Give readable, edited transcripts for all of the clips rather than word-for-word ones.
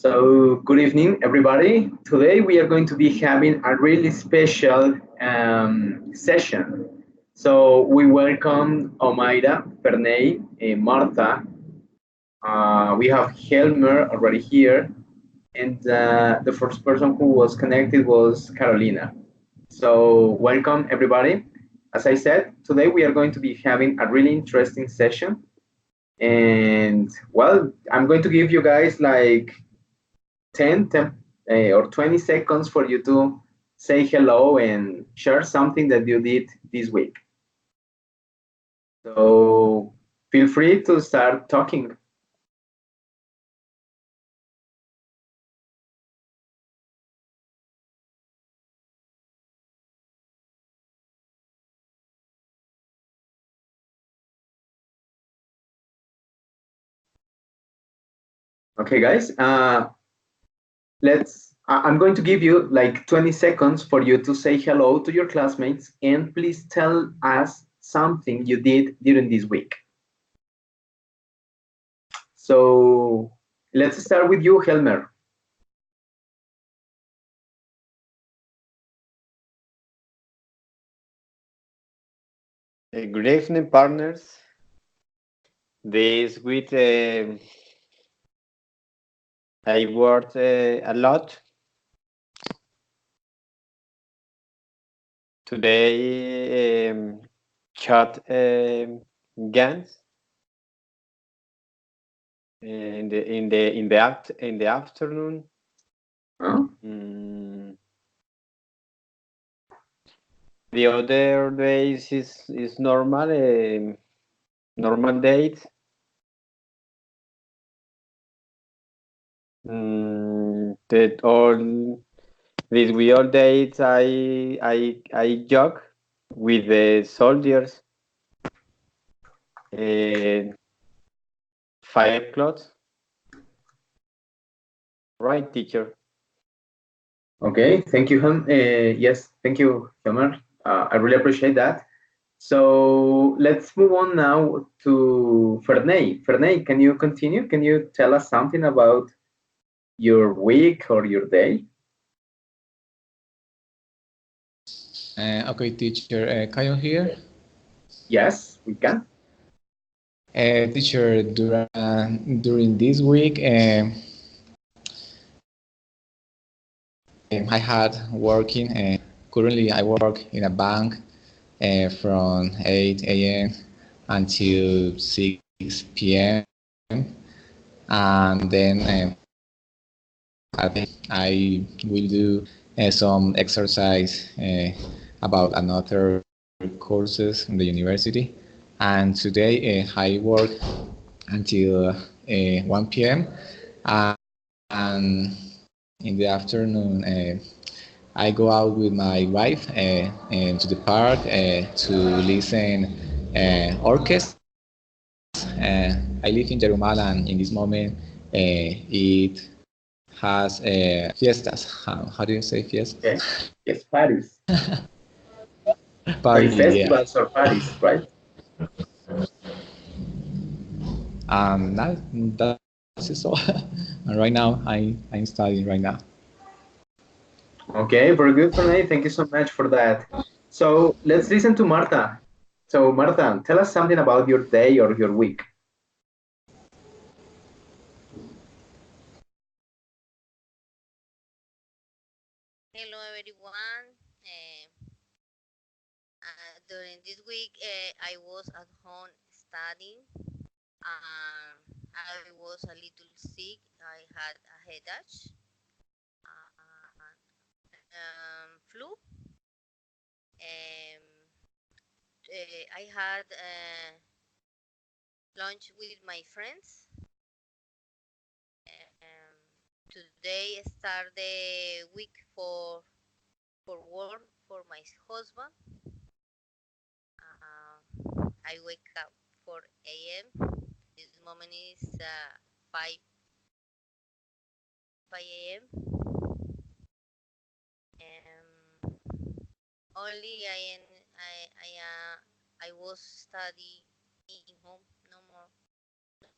So, good evening, everybody. Today we are going to be having a really special session. So, we welcome Omaira, Pernay, Martha. We have Helmer already here, and the first person who was connected was Carolina. So, welcome, everybody. As I said, today we are going to be having a really interesting session. And well, I'm going to give you guys like 10 or 20 seconds for you to say hello and share something that you did this week. So feel free to start talking. Okay, guys. I'm going to give you like 20 seconds for you to say hello to your classmates and please tell us something you did during this week. So let's start with you, Helmer. Good evening, partners. This week I worked a lot. Today, shot guns in the afternoon. Huh? The other days is normal normal days. That all these we all days I jog with the soldiers. 5 o'clock. Right, teacher. Okay, thank you, yes, thank you, Helmer. I really appreciate that. So let's move on now to Ferney. Ferney, can you continue? Can you tell us something about your week or your day? Okay, teacher, can you hear? Yes, we can. Teacher, during this week, I had working. Currently, I work in a bank from 8 a.m. until 6 p.m. And then I will do some exercise about another courses in the university. And today I work until 1 p.m. And in the afternoon, I go out with my wife to the park to listen orchestra. I live in Jerumal, and in this moment, it has fiestas. How do you say fiestas? Okay. Yes, Paris. Like Party, yeah. festivals or Paris, right? That's all. And right now, I'm studying right now. Okay, very good, Ferney. Thank you so much for that. So let's listen to Marta. So Marta, tell us something about your day or your week. Hello everyone. During this week, I was at home studying. I was a little sick. I had a headache, flu. Um, I had lunch with my friends. Today start the week for work for my husband. I wake up 4 a.m. This moment is 5 a.m. Um, only I was study in home. No more.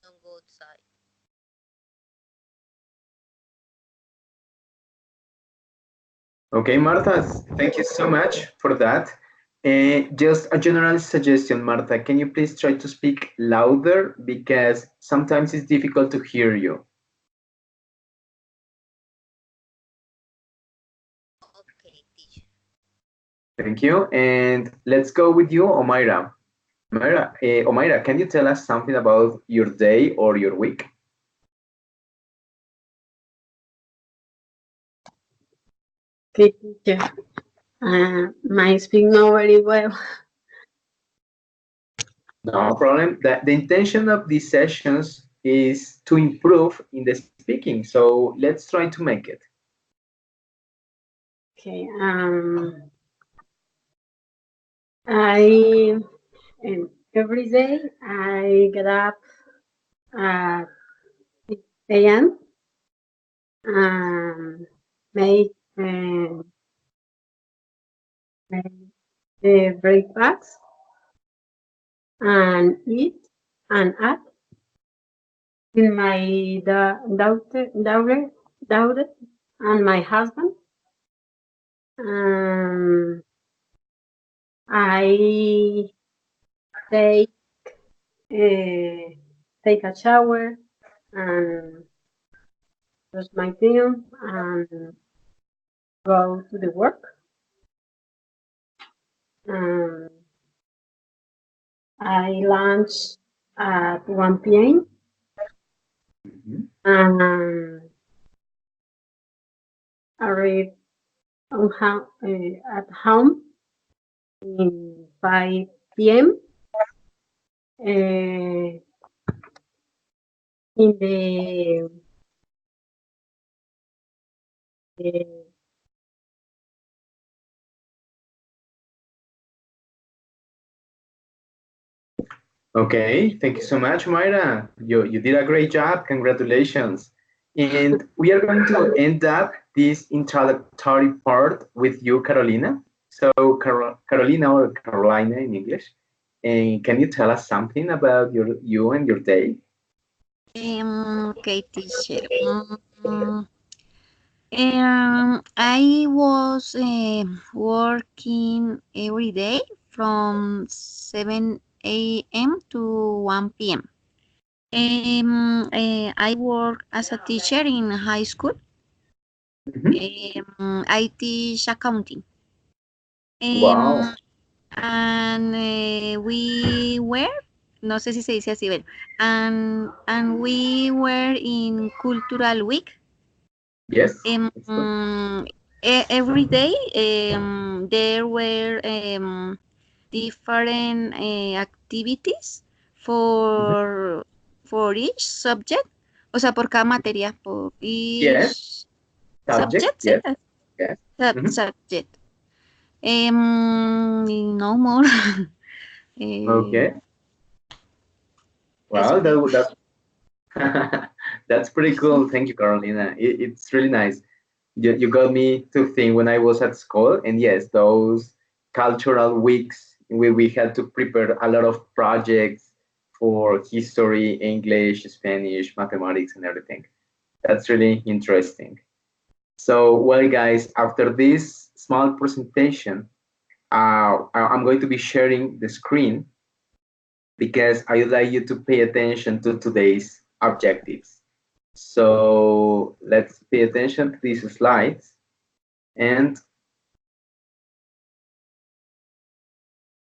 Don't go outside. Okay, Martha, thank you so much for that. Just a general suggestion, Martha, can you please try to speak louder because sometimes it's difficult to hear you. Okay, teacher. Thank you. And let's go with you, Omaira. Omaira, can you tell us something about your day or your week? Okay, teacher. My speak not very well. No problem. The intention of these sessions is to improve in the speaking. So let's try to make it. Okay. I every day I get up at 6 a.m. Make make the breakfast and eat and act with my daughter and my husband. Um, I take take a shower and brush my teeth and go to the work. Um, I lunch at 1 p.m. Mhm. and arrive at home in 5 p.m. Uh, in the Okay, thank you so much, Myra. You did a great job. Congratulations. And we are going to end up this introductory part with you, Carolina. So, Carolina or Carolina in English. And can you tell us something about you and your day? Okay, teacher. I was working every day from 7 a.m. to 1 p.m. I work as a teacher in high school. Mhm. I teach accounting. Wow. And we were, no sé si se dice así, bueno, and we were in Cultural Week. Yes, it's good. Um, every day there were different activities Mhm. for each subject, o sea, por cada materia, por Yes, each subject. subject, sí, Yes, yes. Mhm. subject. No more. Eh, Okay. eso Well, es. that's pretty cool. Thank you, Carolina. It's really nice. You got me to think when I was at school, and yes, those cultural weeks we had to prepare a lot of projects for history, English, Spanish, mathematics, and everything. That's really interesting. So, well, guys, after this small presentation, I'm going to be sharing the screen because I would like you to pay attention to today's objectives. So let's pay attention to these slides. And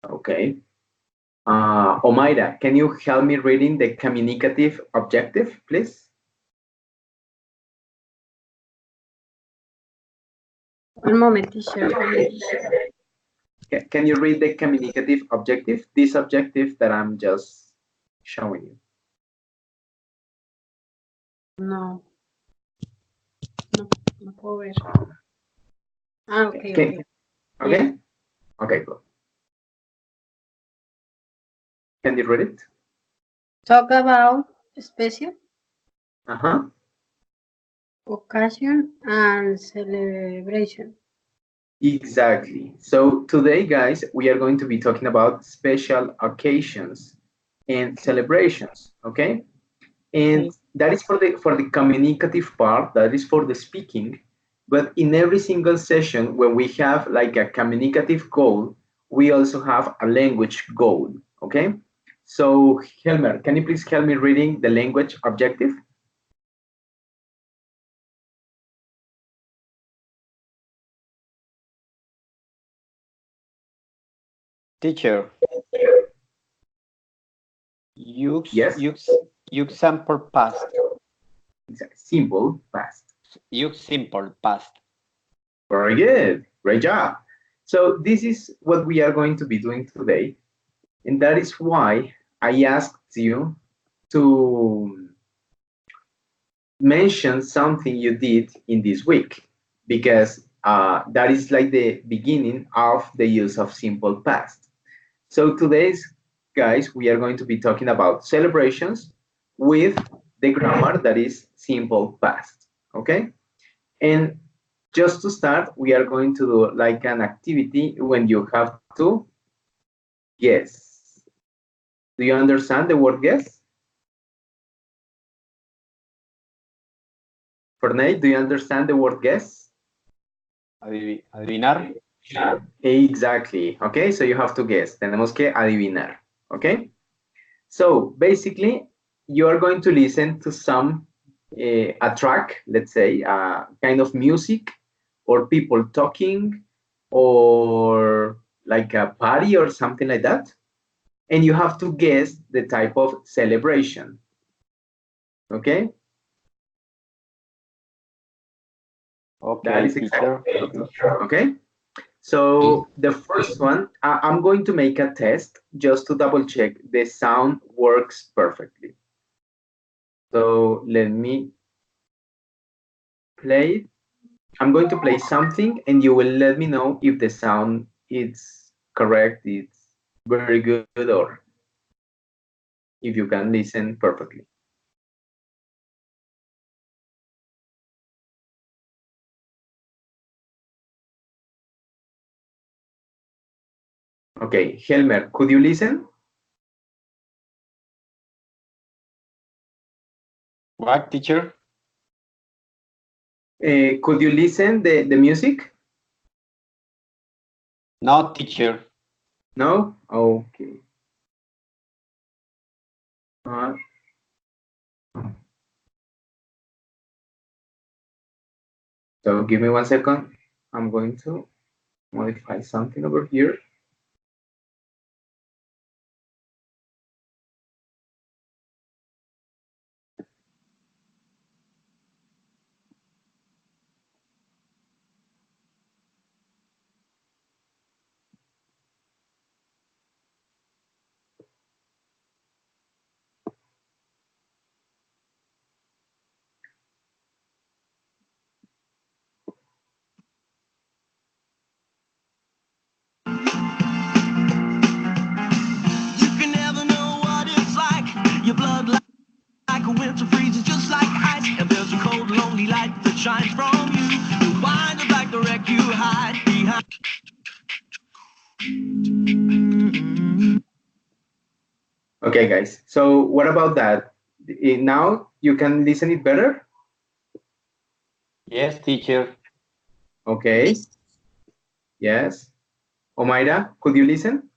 okay, Omaira, can you help me reading the communicative objective, please? one moment, teacher. Can you read the communicative objective? This objective that I'm just showing you. No, no, no puedo ver. Okay, Can, okay. okay? Yeah. Okay, good. Can you read it? Talk about special Uh-huh. occasion and celebration. Exactly. So today, guys, we are going to be talking about special occasions and celebrations. Okay, and Okay. that is for the communicative part. That is for the speaking. But in every single session, when we have like a communicative goal, we also have a language goal, okay? So Helmer, can you please help me reading the language objective? Teacher, use Yes, use use simple past. it's a simple, fast. Use simple past. Very good, great job. So this is what we are going to be doing today. And that is why I asked you to mention something you did in this week, because that is like the beginning of the use of simple past. So today's, guys, we are going to be talking about celebrations with the grammar that is simple past, okay? And just to start, we are going to do like an activity when you have to guess. Do you understand the word guess? Fernay, do you understand the word guess? Adivinar. Exactly. Okay, so you have to guess. Tenemos que adivinar. Okay. So basically, you are going to listen to some a track, let's say, kind of music, or people talking, or like a party or something like that, and you have to guess the type of celebration. Okay. That Okay, is teacher. exactly. Okay. So the first one, I'm going to make a test just to double check the sound works perfectly. So let me play it. I'm going to play something and you will let me know if the sound is correct, it's very good, or if you can listen perfectly. Okay, Helmer, could you listen? What, teacher? Could you listen the music? No, teacher. No? Okay. Uh, so give me 1 second. I'm going to modify something over here. You can never know what it's like. Your blood like a winter freezes just like ice. And there's a cold, lonely light that shines from you. You wind up like the wreck you hide behind. Okay, guys. So what about that? Now you can listen it better? Yes, teacher. Okay. Yes. Yes. Omaira, could you listen?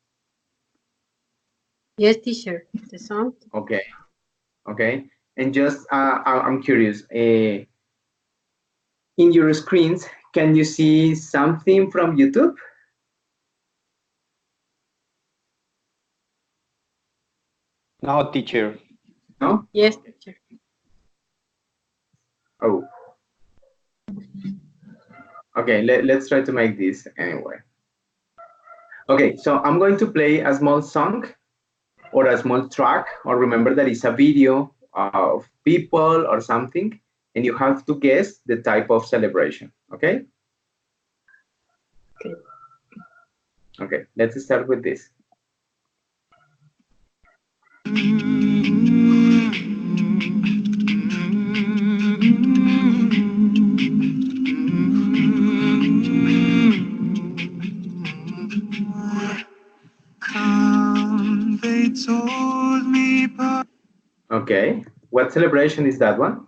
Yes, teacher. The sound. Okay. Okay. And just, I'm curious. In your screens, can you see something from YouTube? No, teacher. No? Yes, teacher. Oh. Okay. Let's try to make this anyway. Okay. So I'm going to play a small song or a small track, or remember that it's a video of people or something, and you have to guess the type of celebration. Okay. Okay. Okay, let's start with this. Come, they told me. Okay, what celebration is that one?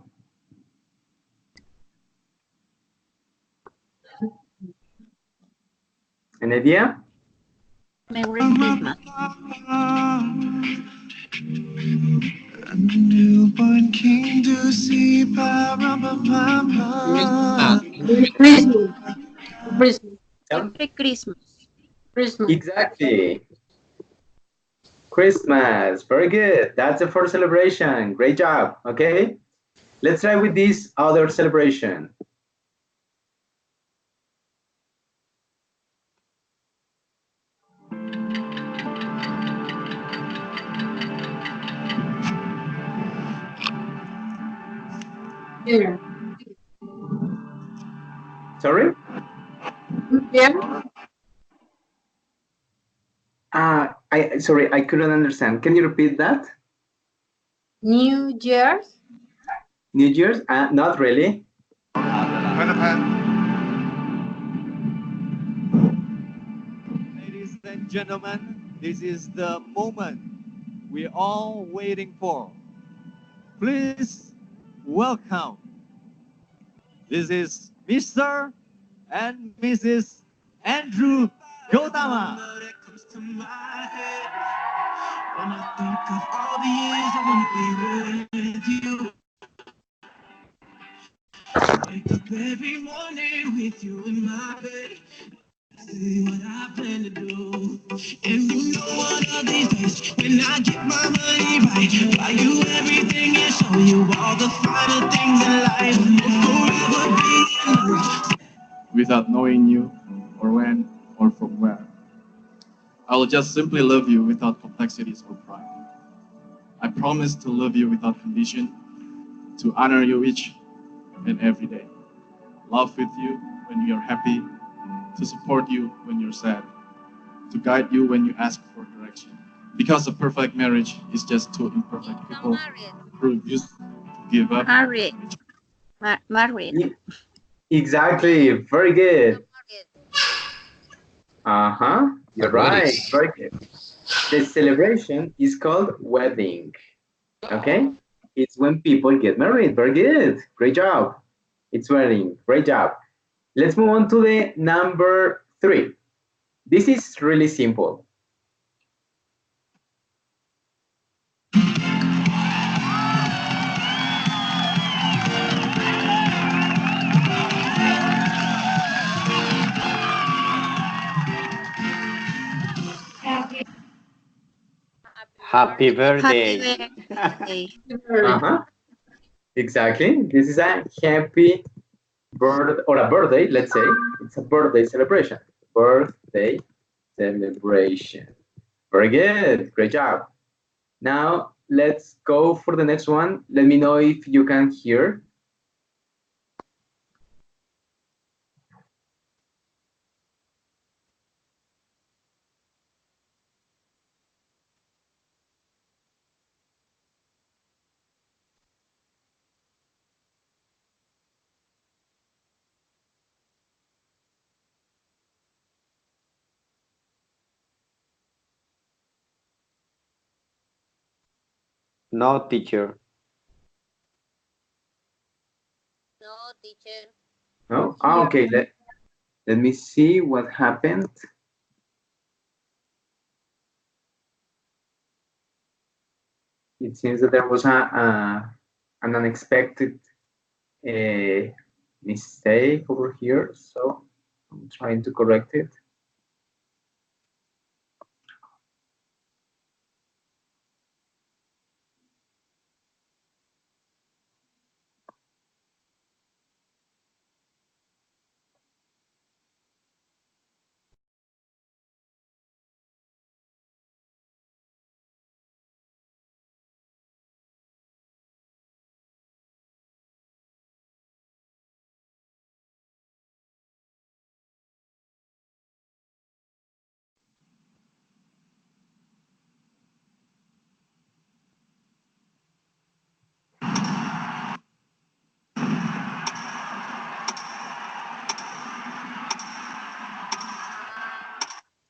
An idea? Merry Christmas. A newborn king to see. Christmas. Christmas. Yeah. Merry Christmas. Christmas. Exactly. Christmas. Very good. That's the first celebration. Great job. Okay. Let's try with this other celebration. Yeah. Sorry? Yeah. Sorry, I couldn't understand. Can you repeat that? New Year's. New Year's? Not really. Ladies and gentlemen, this is the moment we're all waiting for. Please welcome. This is Mr. and Mrs. Andrew Gautama. When I think of all the years I wanna be with you. Wake up every morning with you in my bed. See what I plan to do. And you know one of these days, when I get my money right, buy you everything and show you all the finer things in life. We'll forever be in love. Without knowing you, or when, or from where. I will just simply love you without complexities or pride. I promise to love you without condition, to honor you each and every day, laugh with you when you are happy, to support you when you're sad, to guide you when you ask for direction. Because a perfect marriage is just two imperfect people who refuse to give up. Married. Married. Exactly. Very good. Married. You're Alrighty. right. Very good. The celebration is called wedding. Okay? It's when people get married. Very good. Great job. It's wedding. Great job. Let's move on to the number 3. This is really simple. Happy Happy birthday. birthday. Exactly. This is a happy or a birthday, let's say. It's a birthday celebration. Birthday celebration. Very good. Great job. Now let's go for the next one. Let me know if you can hear. No, teacher. No, teacher. No? Okay. Let me see what happened. It seems that there was an unexpected mistake over here, so I'm trying to correct it.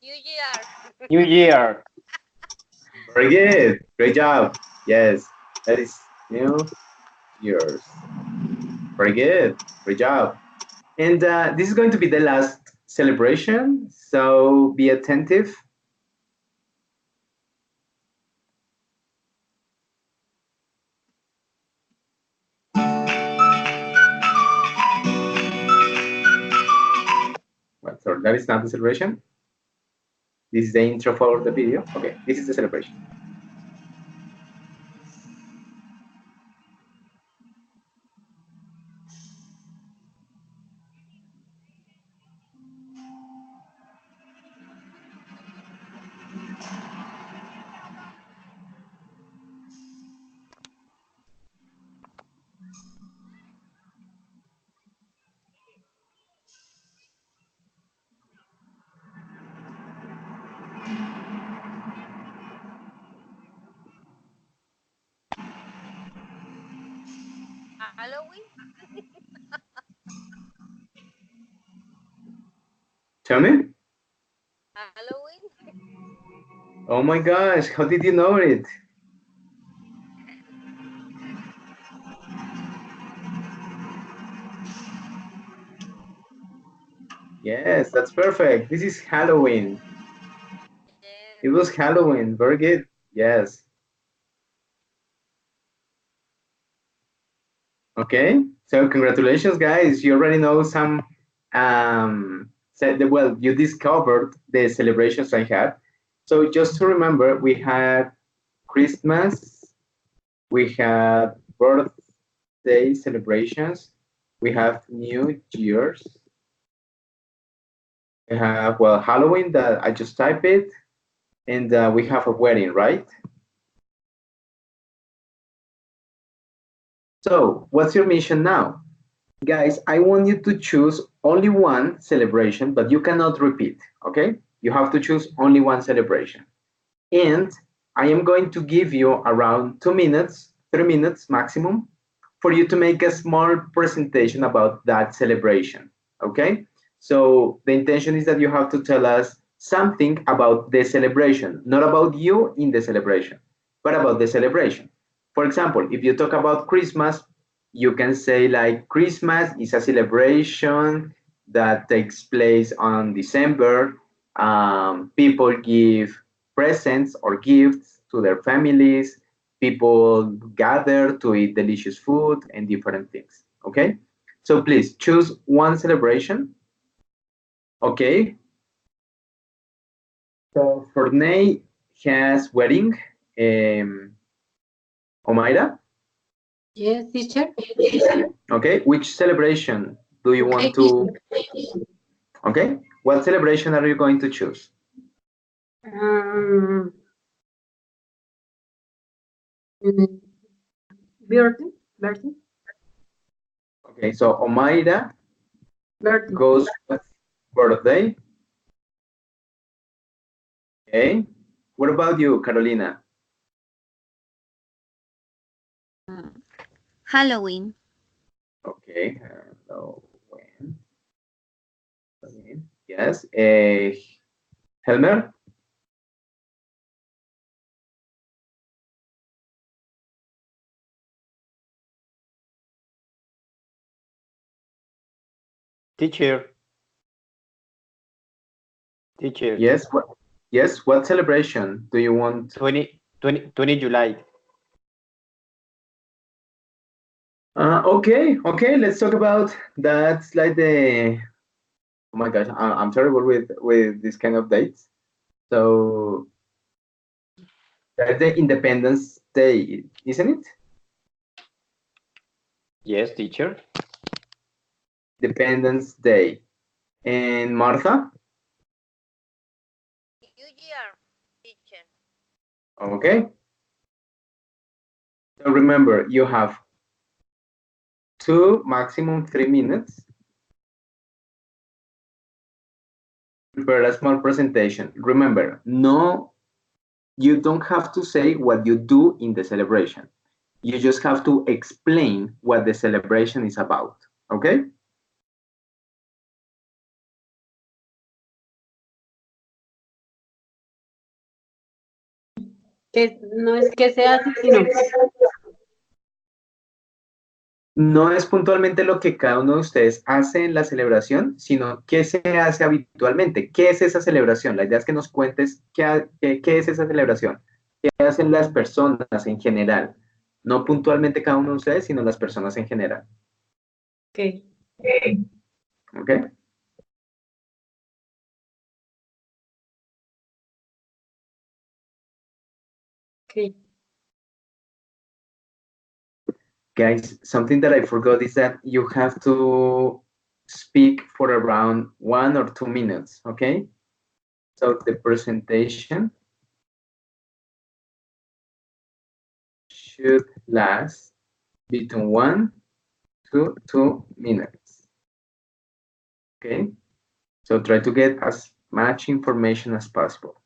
New Year. New Year. Very good. Great job. Yes, that is New Year's. Very good. Great job. And this is going to be the last celebration, so be attentive. Well, sorry, that is not the celebration. This is the intro for the video. Okay, this is the celebration. Halloween? Tell me. Halloween? Oh my gosh, how did you know it? Yes, that's perfect. This is Halloween. Yes. It was Halloween. Very good. Yes. Okay. So congratulations, guys. You already know some. Well, you discovered the celebrations I had. So just to remember, we had Christmas, we had birthday celebrations, we have New Year's, we have Halloween that I just typed it, and we have a wedding, right? So what's your mission now? Guys, I want you to choose only one celebration, but you cannot repeat, okay? You have to choose only one celebration. And I am going to give you around 2 minutes, 3 minutes maximum, for you to make a small presentation about that celebration, okay? So the intention is that you have to tell us something about the celebration, not about you in the celebration, but about the celebration. For example, if you talk about Christmas, you can say like Christmas is a celebration that takes place on December. People give presents or gifts to their families. People gather to eat delicious food and different things. Okay, so please choose one celebration. Okay, so Forney has wedding. Omaira. Yes, teacher. Okay, which celebration do you Okay, want to? Okay, what celebration are you going to choose? Um, birthday, Okay, so Omaira birthday. goes with birthday. Okay, what about you, Carolina? Halloween. Okay, Halloween. Yes, Helmer. Teacher. Teacher. Yes, yes, what celebration do you want? 20 July. Okay, let's talk about that's like the. Oh my gosh, I'm terrible with this kind of dates. So that's the Independence Day, isn't it? Yes, teacher. Independence Day. And Martha? New Year, teacher. Okay. So remember, you have two, maximum 3 minutes. Prepare a small presentation. Remember, no, you don't have to say what you do in the celebration. You just have to explain what the celebration is about. Okay? Que no es que sea así, sino No es puntualmente lo que cada uno de ustedes hace en la celebración, sino qué se hace habitualmente. ¿Qué es esa celebración? La idea es que nos cuentes qué es esa celebración. ¿Qué hacen las personas en general? No puntualmente cada uno de ustedes, sino las personas en general. Okay. ¿Ok? Okay. Guys, something that I forgot is that you have to speak for around 1 or 2 minutes, okay? So the presentation should last between 1 to 2 minutes, okay? So try to get as much information as possible.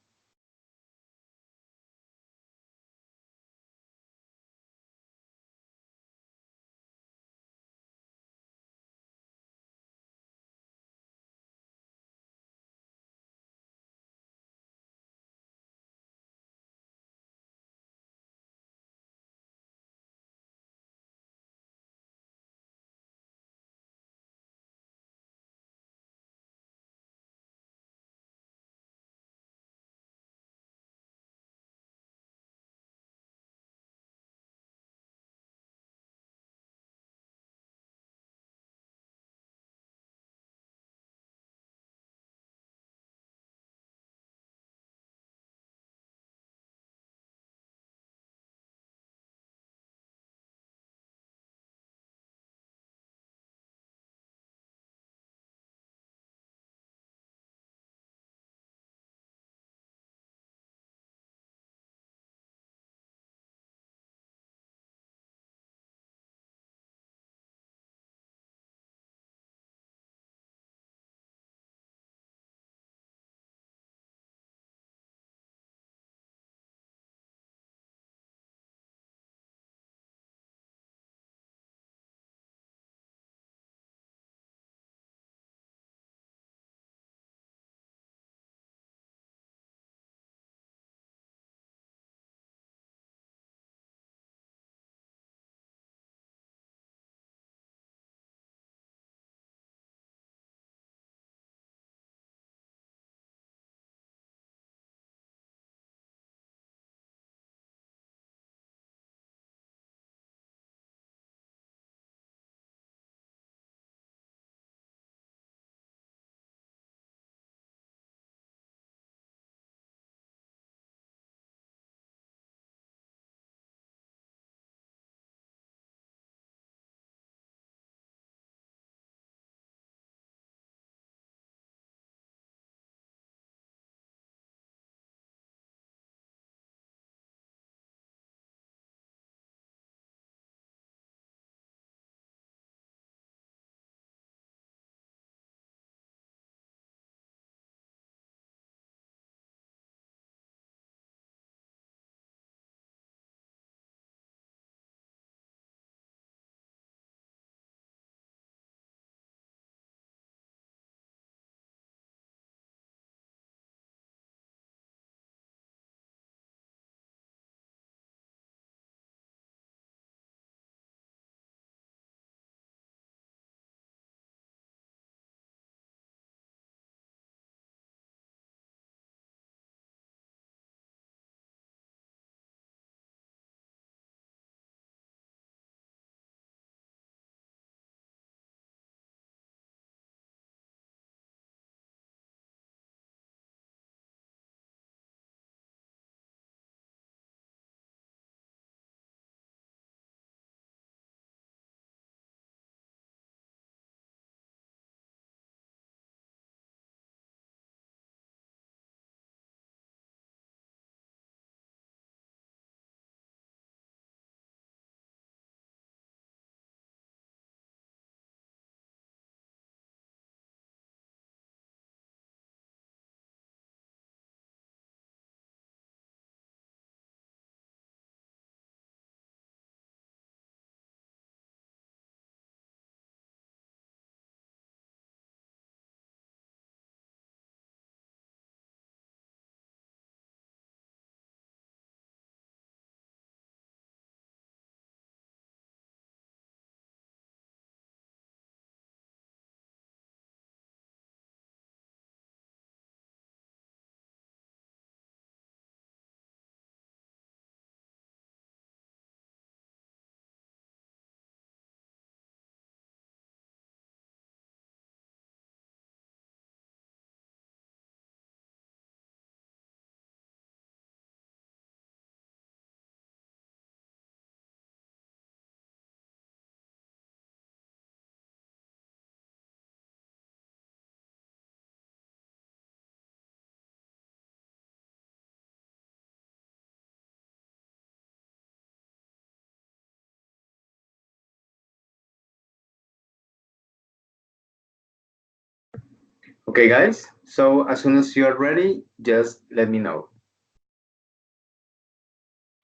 Okay, guys. So as soon as you're ready, just let me know.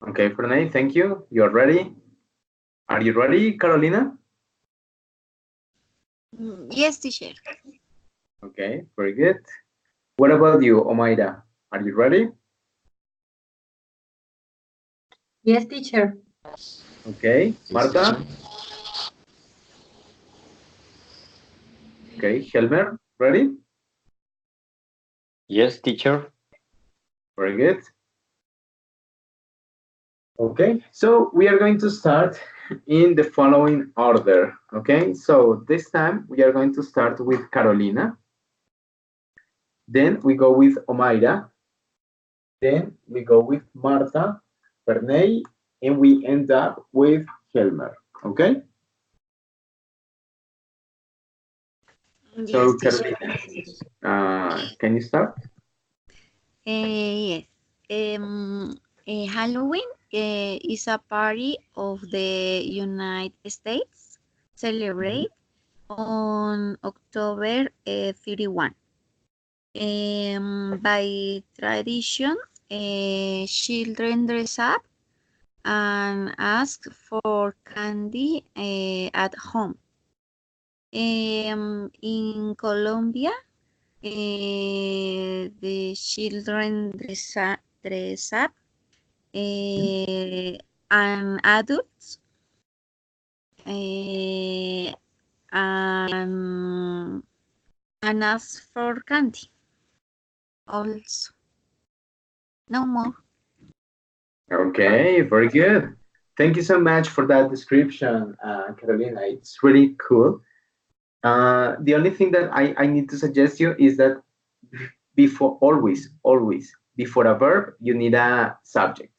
Okay, Fernay, thank you. You're ready. Are you ready, Carolina? Yes, teacher. Okay, very good. What about you, Omaira? Are you ready? Yes, teacher. Okay, Yes, teacher. Marta? Okay, Helmer, ready? Yes, teacher. Very good. Okay, so we are going to start in the following order. Okay, so this time we are going to start with Carolina. Then we go with Omaira. Then we go with Marta, Perney, and we end up with Helmer. Okay? Yes, So teacher. Carolina, can you start? Yes. Halloween is a party of the United States celebrate on October 31. By tradition, children dress up and ask for candy at home. In Colombia, the children dress up and adults uh, and, and ask for candy also. No more. Okay, very good. Thank you so much for that description, Carolina. It's really cool. The only thing that I need to suggest you is that before always before a verb, you need a subject.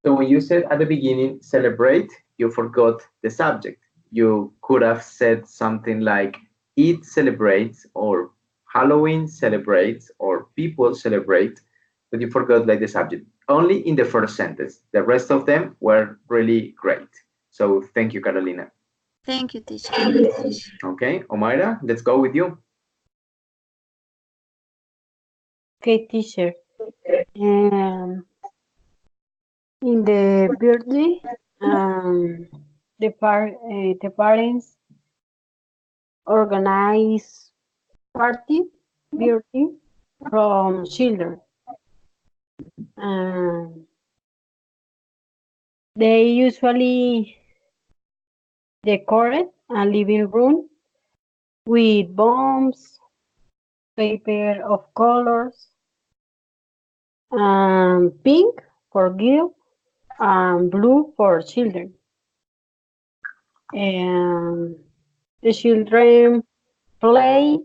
So when you said at the beginning celebrate, you forgot the subject. You could have said something like it celebrates or Halloween celebrates or people celebrate, but you forgot like the subject. Only in the first sentence. The rest of them were really great. So thank you, Carolina. Thank you, teacher. Okay, Omaira, let's go with you. Okay, teacher. Um, in the birthday, the parents organize party birthday from children. Um, they usually decorate a living room with bombs, paper of colors, pink for girls and blue for children. And the children play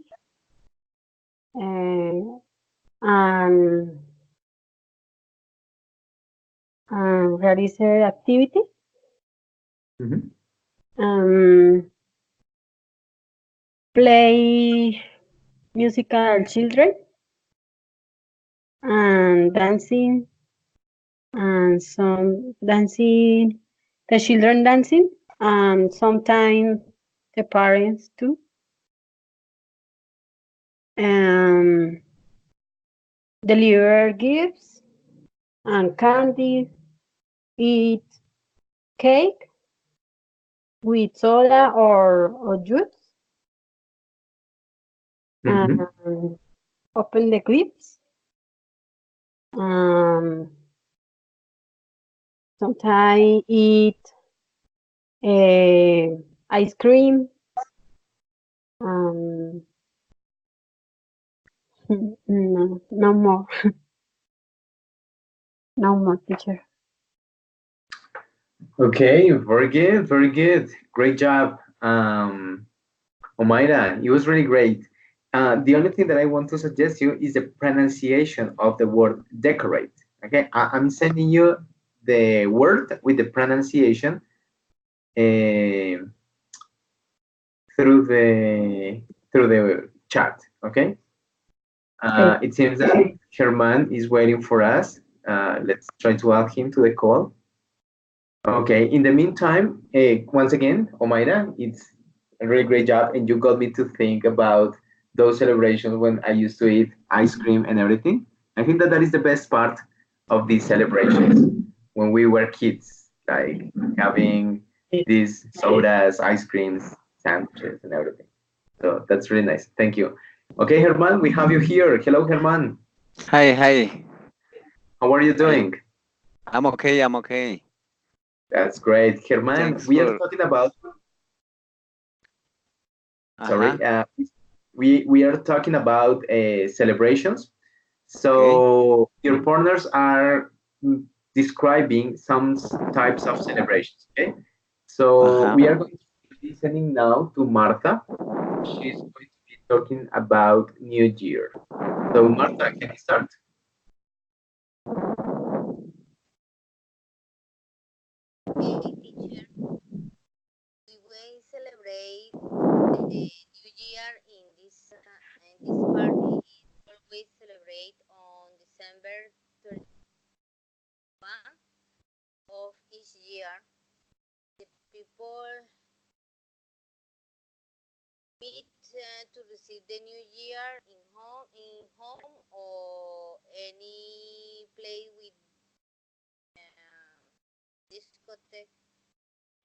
uh, and, and realize activity. Mhm. Um, play musical children and dancing and some dancing, the children dancing and sometimes the parents too. Um, deliver gifts and candy, eat cake with soda or juice, Mhm. and open the clips. Um, sometimes eat ice cream. Um, no, no more, no more, teacher. Okay, very good, very good. Great job, Omaira. It was really great. The only thing that I want to suggest you is the pronunciation of the word decorate. Okay, I'm sending you the word with the pronunciation uh, through the chat. Okay. Okay. It seems that Herman is waiting for us. Let's try to add him to the call. Okay. In the meantime, once again, Omaira, it's a really great job, and you got me to think about those celebrations when I used to eat ice cream and everything. I think that that is the best part of these celebrations when we were kids, like having these sodas, ice creams, sandwiches, and everything. So that's really nice. Thank you. Okay, Herman, we have you here. Hello, Herman. Hi, hi. How are you I, doing? I'm okay, I'm okay. That's great. Herman, Thanks we are for, talking about, uh-huh, sorry, we are talking about celebrations. okay, So your partners are describing some types of celebrations, okay? So uh-huh. we are going to be listening now to Martha. She's going to be talking about New Year. So Martha, can you start? Okay, teacher. We will celebrate the New Year in this party. Is always celebrate on December 31 of each year. The people meet to receive the New Year in home or any place with discotheque.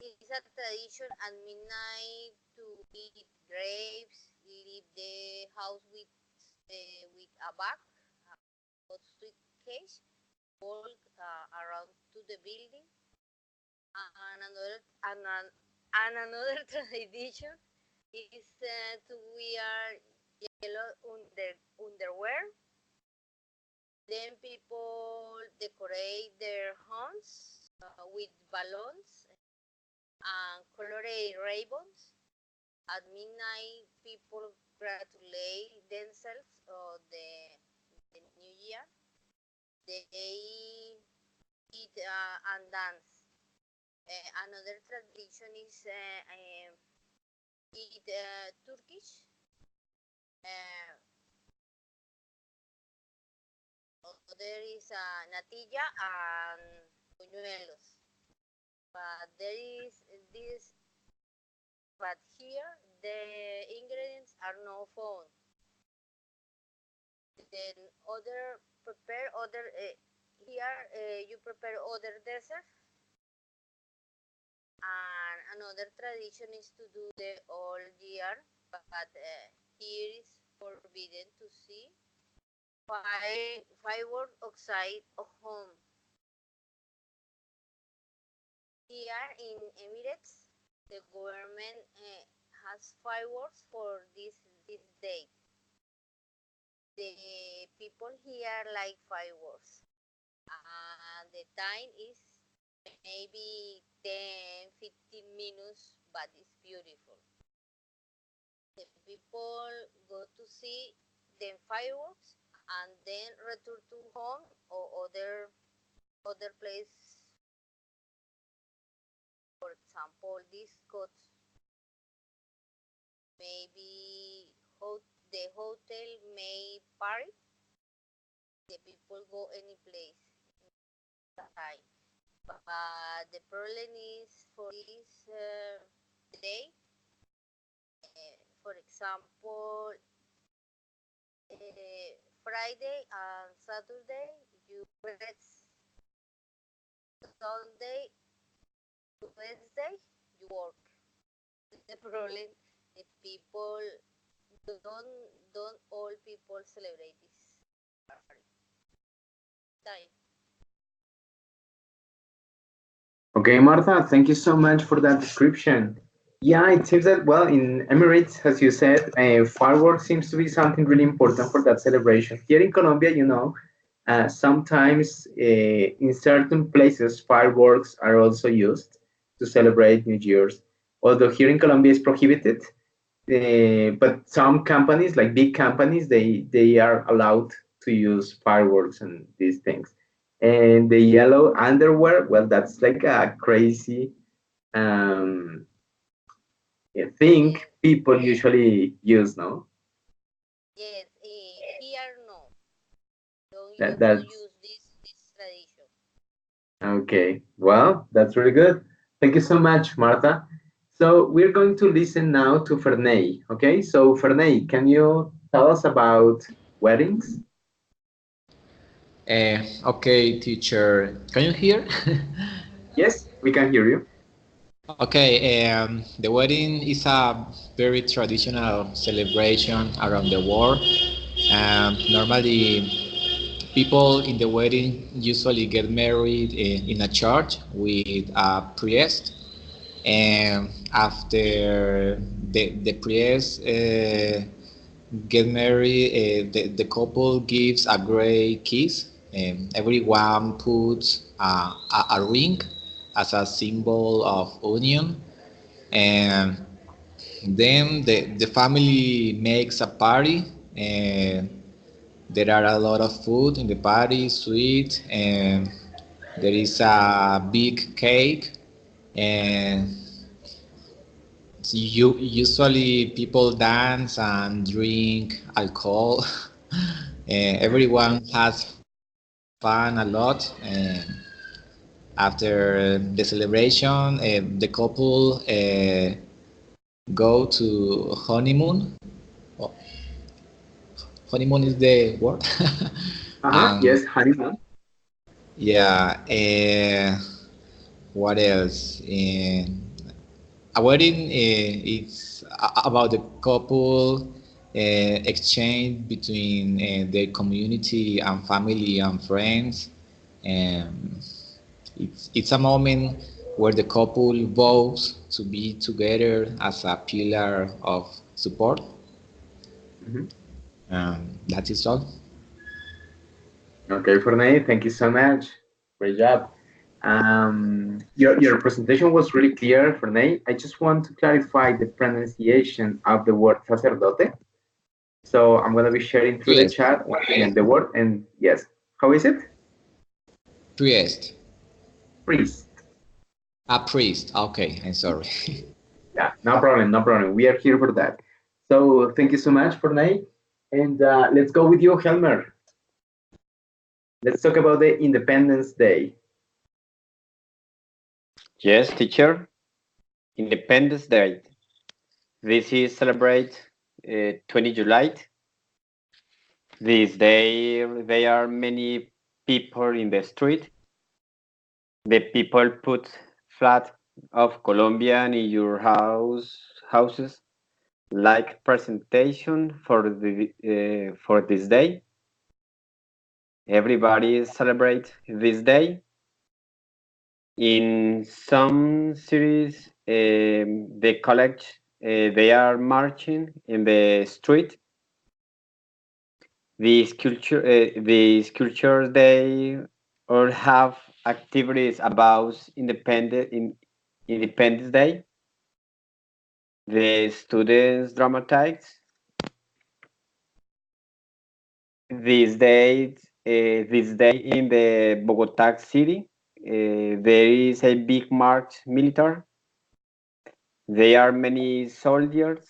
It's a tradition at midnight to eat grapes, leave the house with a bag, a hot suitcase, walk around to the building, and another tradition is to wear yellow underwear. Then people decorate their homes with balloons and colored ribbons. At midnight, people congratulate themselves on the new year. They eat and dance. Another tradition is eat Turkish. Uh, there is natilla and buñuelos. But there is this, but here the ingredients are not found. Then other prepare other here you prepare other dessert. And another tradition is to do the all year, but here is forbidden to see fireworks outside of home. Here in Emirates, the government has fireworks for this day. The people here like fireworks, and the time is maybe 10-15 minutes, but it's beautiful. The people go to see the fireworks and then return to home or other place. For example, discos, maybe the hotel may party. The people go any place time. But the problem is for this day, for example, Friday and Saturday you rest. Sunday to Wednesday you work. The problem, the people don't all people celebrate this party time. Okay, Martha, thank you so much for that description. Yeah, it seems that, well, in Emirates, as you said, fireworks seems to be something really important for that celebration. Here in Colombia, sometimes in certain places, fireworks are also used to celebrate New Year's. Although here in Colombia it's prohibited, but some companies, like big companies, they are allowed to use fireworks and these things. And the yellow underwear, well, that's like a crazy um, thing Yes, people usually use, no? yes. Here no, That don't that's use this tradition. okay. Well, that's really good. Thank you so much, Martha. So we're going to listen now to Ferney. Okay, so Ferney, can you tell us about weddings? Okay, teacher, can you hear? Yes, we can hear you. Okay, the wedding is a very traditional celebration around the world. Normally, people in the wedding usually get married in a church with a priest, and after the priest get married, the couple gives a great kiss, and everyone puts a ring as a symbol of union, and then the family makes a party, and there are a lot of food in the party, sweet, and there is a big cake, and usually people dance and drink alcohol. Everyone has fun a lot. And after the celebration, the couple go to honeymoon. Oh, honeymoon is the word. Yes, honeymoon. Yeah. What else? A wedding is about the couple exchange between their community and family and friends. And it's a moment where the couple vows to be together as a pillar of support. Mhm. That is all. Okay, Fernay, thank you so much. Great job. Your presentation was really clear, Fernay. I just want to clarify the pronunciation of the word sacerdote. So I'm going to be sharing through the Priest. chat once again the word. And yes, how is it? Priest. Priest. A priest. Okay, I'm sorry. Yeah, no problem, no problem. We are here for that. So thank you so much, Fernay. And let's go with you, Helmer. Let's talk about the Independence Day. Yes, teacher. Independence Day. This is celebrate 20 July. This day there are many people in the street. The people put flag of Colombia in your houses like presentation for this day. Everybody celebrate this day. In some cities, the college they are marching in the street. These cultures they all have activities about Independence Day. The students dramatize this day in the Bogota city. There is a big march military. There are many soldiers,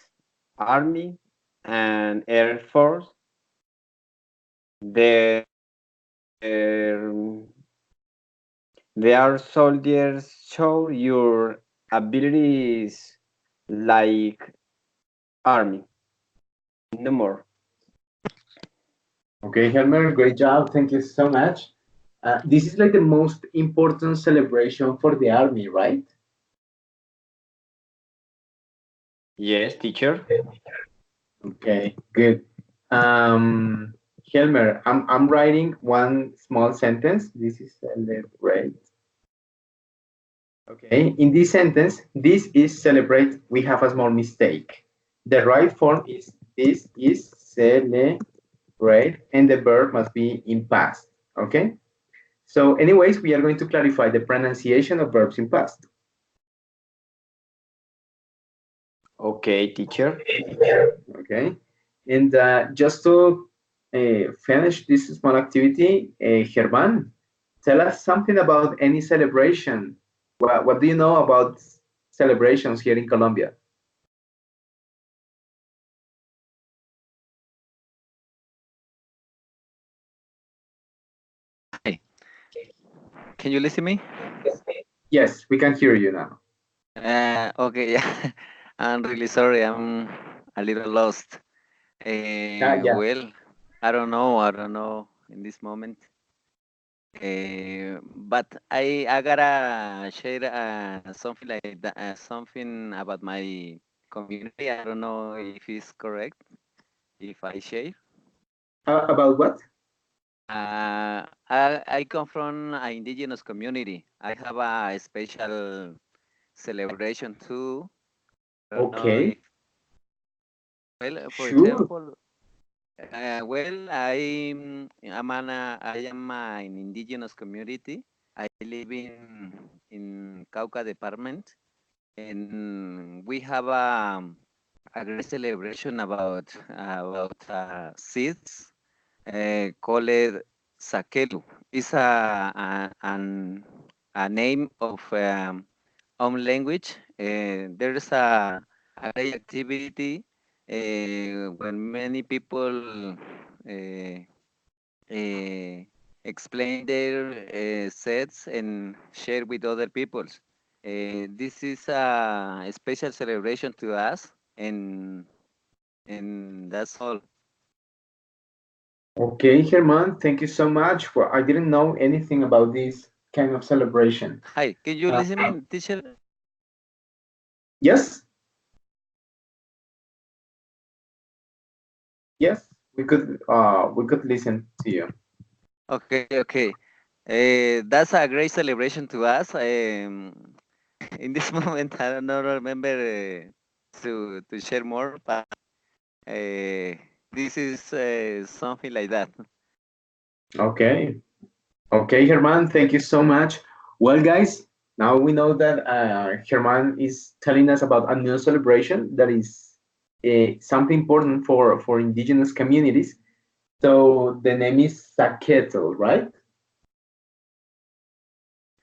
army, and air force. There, there are soldiers show your abilities like army. No more. Okay, Helmer, great job. Thank you so much. This is like the most important celebration for the army, right? Yes, teacher. Okay, good. Um, Helmer, I'm writing one small sentence. This is celebrate. Okay, in this sentence, this is celebrate. We have a small mistake. The right form is this is celebrate, and the verb must be in past. Okay. So, anyways, we are going to clarify the pronunciation of verbs in past. Okay, teacher. Okay. And just to finish this small activity, Germán, tell us something about any celebration. What do you know about celebrations here in Colombia? Hi. Can you listen me? Yes, we can hear you now. Okay, yeah. I'm really sorry. I'm a little lost. Yeah. Well, I don't know. I don't know in this moment. But I gotta share something like that, something about my community. I don't know if it's correct if I share. About what? I come from an indigenous community. I have a special celebration too. I don't know Okay, if, well, for sure. example, well, I am an indigenous community. I live in Cauca department, and we have a great celebration about seeds called Sakelu. It's a name of language. There's a great activity when many people uh, uh, explain their sets and share with other peoples. This is a special celebration to us, and that's all. Okay, Herman, thank you so much for. I didn't know anything about this kind of celebration. Hi, can you Uh, listen me, teacher? yes, yes, we could listen to you. Okay, okay. That's a great celebration to us. In this moment, I don't know, remember to share more, but uh, this is something like that. Okay, okay, Herman, thank you so much. Well, guys, now we know that Herman is telling us about a new celebration that is something important for indigenous communities. So the name is Saketel, right?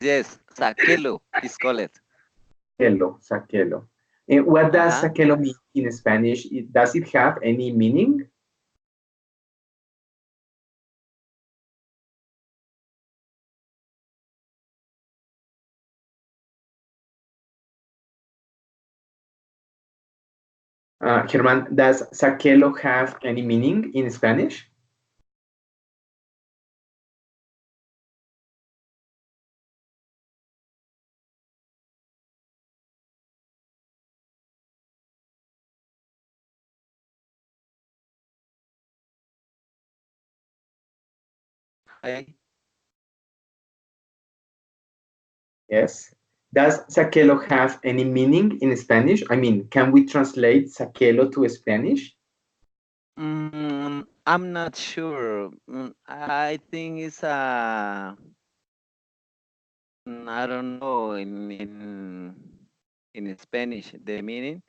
Yes, Sakelo is called. Sakelo, Sakelo. And what does Uh-huh. Sakelo mean in Spanish? Does it have any meaning? Germán, does Sakelo have any meaning in Spanish? Hi. Yes. Does Sakelo have any meaning in Spanish? I mean, can we translate Sakelo to Spanish? I'm not sure. I think it's I don't know in Spanish the meaning.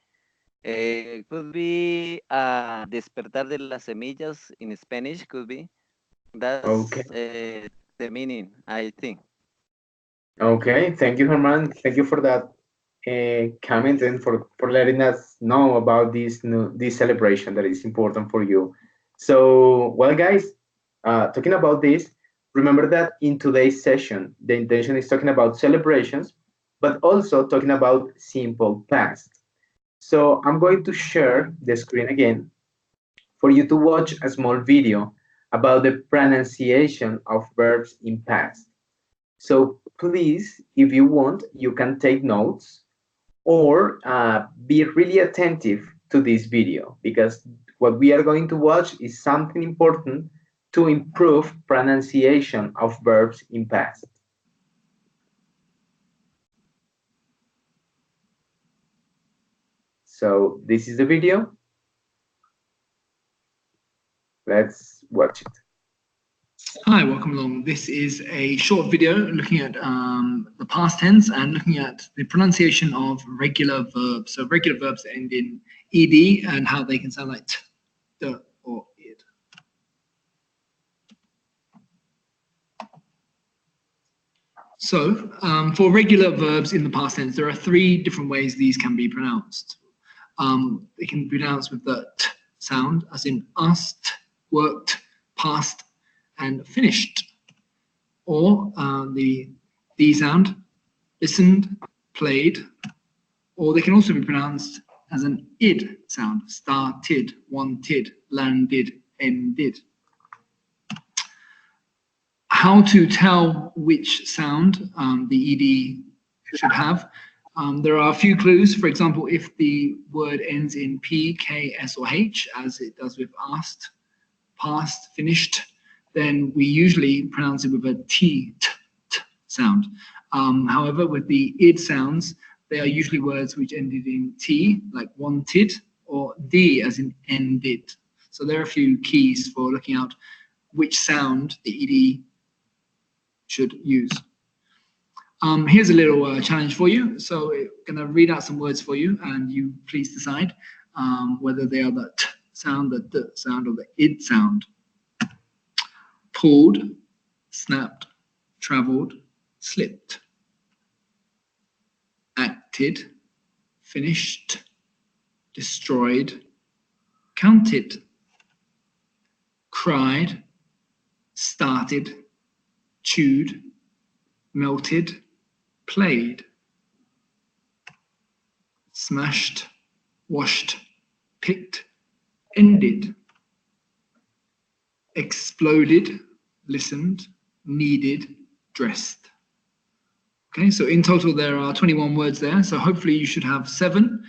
Could be despertar de las semillas in Spanish. Could be Okay. that's the meaning. I think. Okay. Thank you, Herman. Thank you for that comment and for letting us know about this celebration that is important for you. So, well, guys, talking about this, remember that in today's session, the intention is talking about celebrations, but also talking about simple past. So I'm going to share the screen again for you to watch a small video about the pronunciation of verbs in past. So please, if you want, you can take notes or be really attentive to this video because what we are going to watch is something important to improve pronunciation of verbs in past. So this is the video. Let's watch it. Hi, welcome along. This is a short video looking at the past tense and looking at the pronunciation of regular verbs. So regular verbs that end in ed and how they can sound like t, d, or id. So for regular verbs in the past tense, there are three different ways these can be pronounced. They can be pronounced with the t sound, as in asked, worked, passed, and finished. Or the D sound, listened, played, or they can also be pronounced as an id sound. Started, wanted, landed, ended. How to tell which sound the ed should have. There are a few clues. For example, if the word ends in P, K, S, or H, as it does with asked, past, finished, then we usually pronounce it with a T, sound. However, with the id sounds, they are usually words which ended in T, like wanted, or D as in ended. So there are a few keys for looking out which sound the ed should use. Here's a little challenge for you. So I'm going to read out some words for you, and you please decide whether they are the T sound, the D sound, or the id sound. Pulled, snapped, traveled, slipped. Acted, finished, destroyed, counted. Cried, started, chewed, melted, played. Smashed, washed, picked, ended. Exploded, listened, needed, dressed. Okay, so in total there are 21 words there. So hopefully you should have 7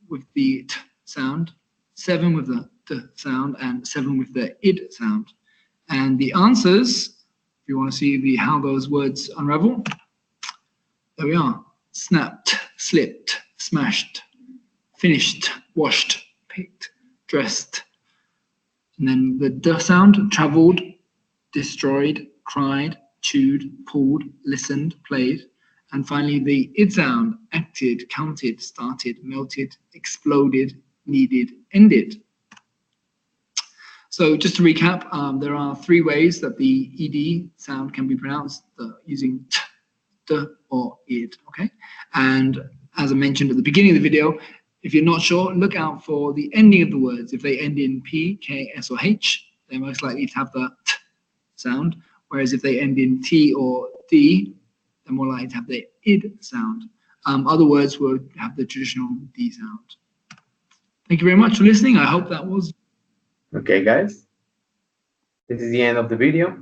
with the T sound, 7 with the D sound, and 7 with the id sound. And the answers, if you want to see how those words unravel, there we are. Snapped, slipped, smashed, finished, washed, picked, dressed. And then the D sound, traveled, destroyed, cried, chewed, pulled, listened, played. And finally, the id sound, acted, counted, started, melted, exploded, needed, ended. So just to recap, there are 3 ways that the ed sound can be pronounced using T, D, or id, okay? And as I mentioned at the beginning of the video, if you're not sure, look out for the ending of the words. If they end in P, K, S, or H, they're most likely to have the T sound, whereas if they end in T or D, they're more likely to have the id sound. Other words will have the traditional D sound. Thank you very much for listening. I hope that was... Okay, guys, this is the end of the video.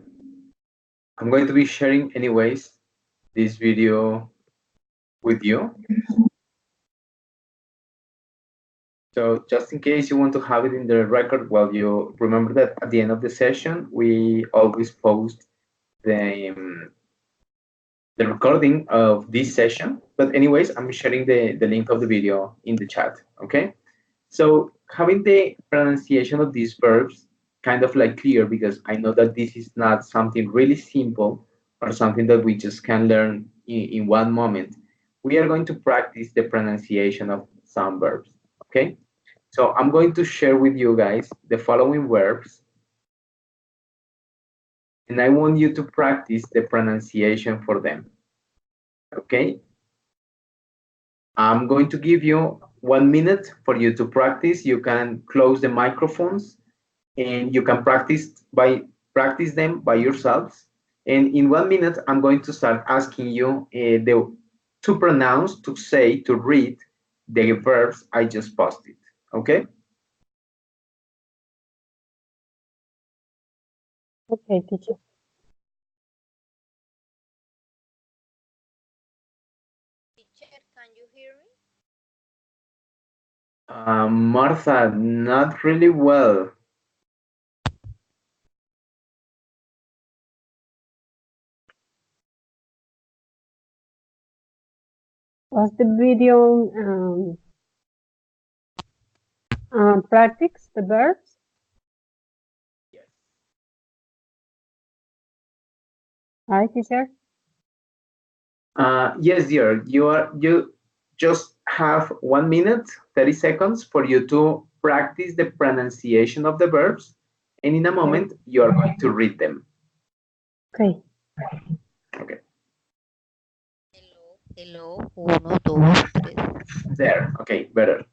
I'm going to be sharing anyways this video with you. So just in case you want to have it in the record, well, you remember that at the end of the session, we always post the recording of this session. But anyways, I'm sharing the link of the video in the chat, okay? So having the pronunciation of these verbs kind of like clear, because I know that this is not something really simple or something that we just can learn in one moment. We are going to practice the pronunciation of some verbs, okay? So I'm going to share with you guys the following verbs, and I want you to practice the pronunciation for them, okay? I'm going to give you 1 minute for you to practice. You can close the microphones and you can practice them by yourselves. And in 1 minute, I'm going to start asking you to pronounce, to say, to read the verbs I just posted, okay? Okay, teacher. Teacher, can you hear me? Martha, not really well. Was the video practice the verbs? Yes. Hi, teacher. Yes, dear. You just have 1 minute, 30 seconds for you to practice the pronunciation of the verbs, and in a moment you are going to read them. Okay. Okay. Hello, hello, 1, 2, 3. There. Okay, better.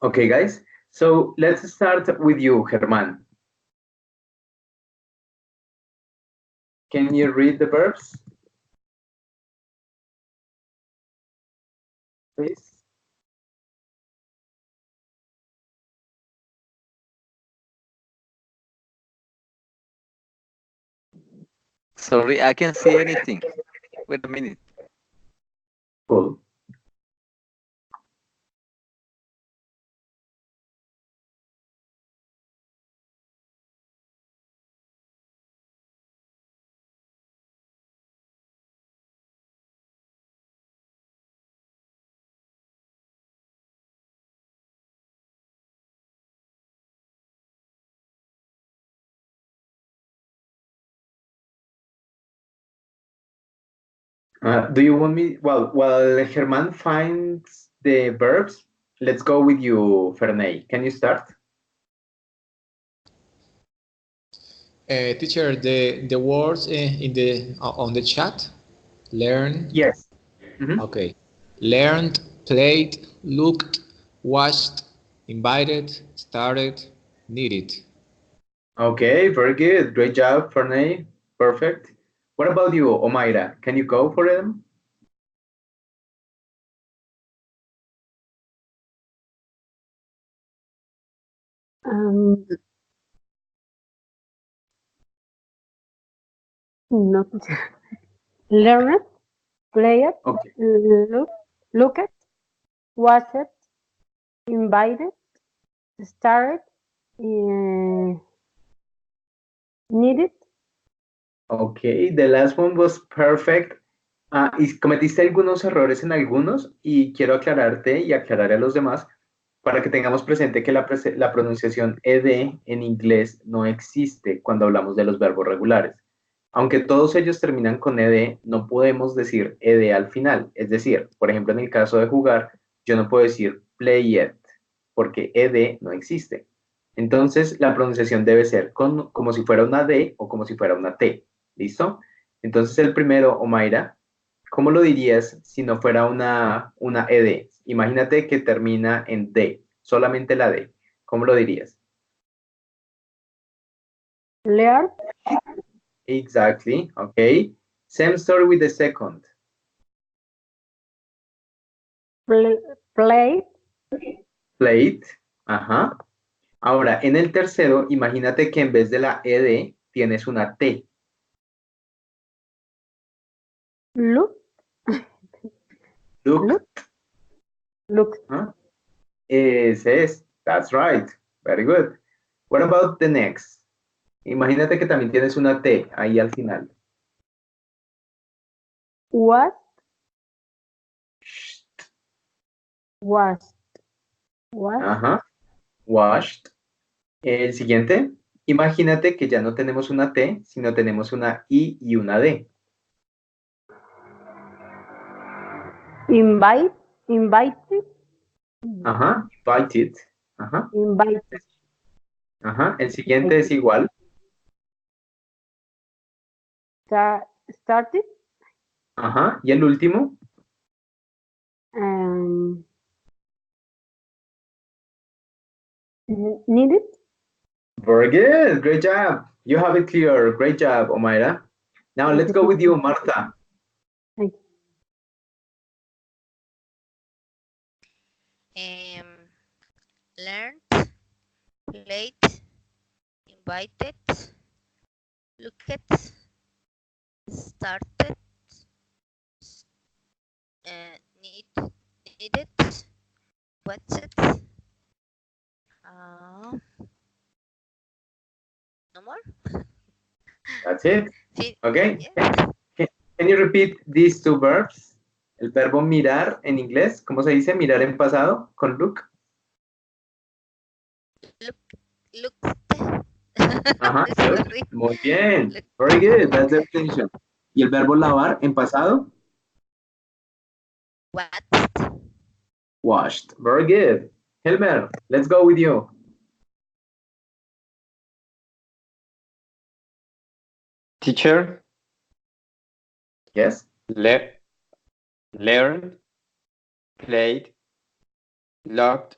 Okay, guys. So let's start with you, Germán. Can you read the verbs, please? Sorry, I can't see anything. Wait a minute. Cool. Do you want me? Well, while Germán finds the verbs, let's go with you, Ferney. Can you start? Teacher, the words in the on the chat. Learn. Yes. Mhm. Okay. Learned, played, looked, watched, invited, started, needed. Okay, very good. Great job, Ferney. Perfect. What about you, Omaira? Can you go for them? Um, no. Learn it, play it, Okay. look it, watch it, invite it, start it, need it. Okay, the last one was perfect. Y cometiste algunos errores en algunos y quiero aclararte y aclarar a los demás para que tengamos presente que la pronunciación ed en inglés no existe cuando hablamos de los verbos regulares. Aunque todos ellos terminan con ed, no podemos decir ed al final. Es decir, por ejemplo, en el caso de jugar, yo no puedo decir play it, porque ed no existe. Entonces, la pronunciación debe ser como si fuera una D o como si fuera una T. ¿Listo? Entonces, el primero, Omaira, ¿cómo lo dirías si no fuera una ed? Imagínate que termina en D, solamente la D. ¿Cómo lo dirías? Learn, Exactly, okay. Same story with the second. play, Plate, ajá. Ahora, en el tercero, imagínate que en vez de la ed tienes una T. look, Look. look. ¿Ah? Ese es. That's right. Very good. What about the next? Imagínate que también tienes una T ahí al final. What was, Ajá. Washed. El siguiente. Imagínate que ya no tenemos una T, sino tenemos una I y una D. Invited, Ajá. Invited. Ajá. invited, Ajá. El siguiente es igual. started, Ajá. Y el último. um, needed. Very good. Great job. You have it clear. Great job, Omaira. Now let's go with you, Marta. Thank Learned, played, invited, looked, started, needed, watched. No more. That's it. Sí, Okay. yes. Can you repeat these two verbs? El verbo mirar en inglés, ¿cómo se dice? Mirar en pasado con look. Looked. Ajá. Look. Sorry. Muy bien. Look. Very good. That's the extension. ¿Y el verbo lavar en pasado? Watched. Washed. Very good. Helmer, let's go with you. Teacher, Yes. learned, played, locked,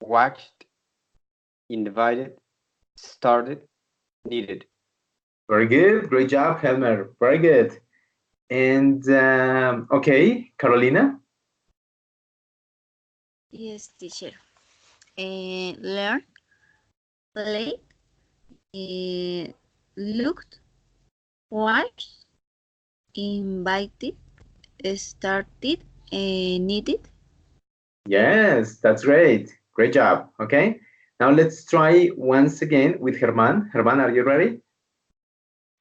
watched, invited, started, needed. Very good. Great job, Helmer. Very good. And okay, Carolina. Yes, teacher. Learn, play, looked, watched, invited, started, needed. Yes, that's great. Great job. Okay. Now let's try once again with Herman. Herman, are you ready?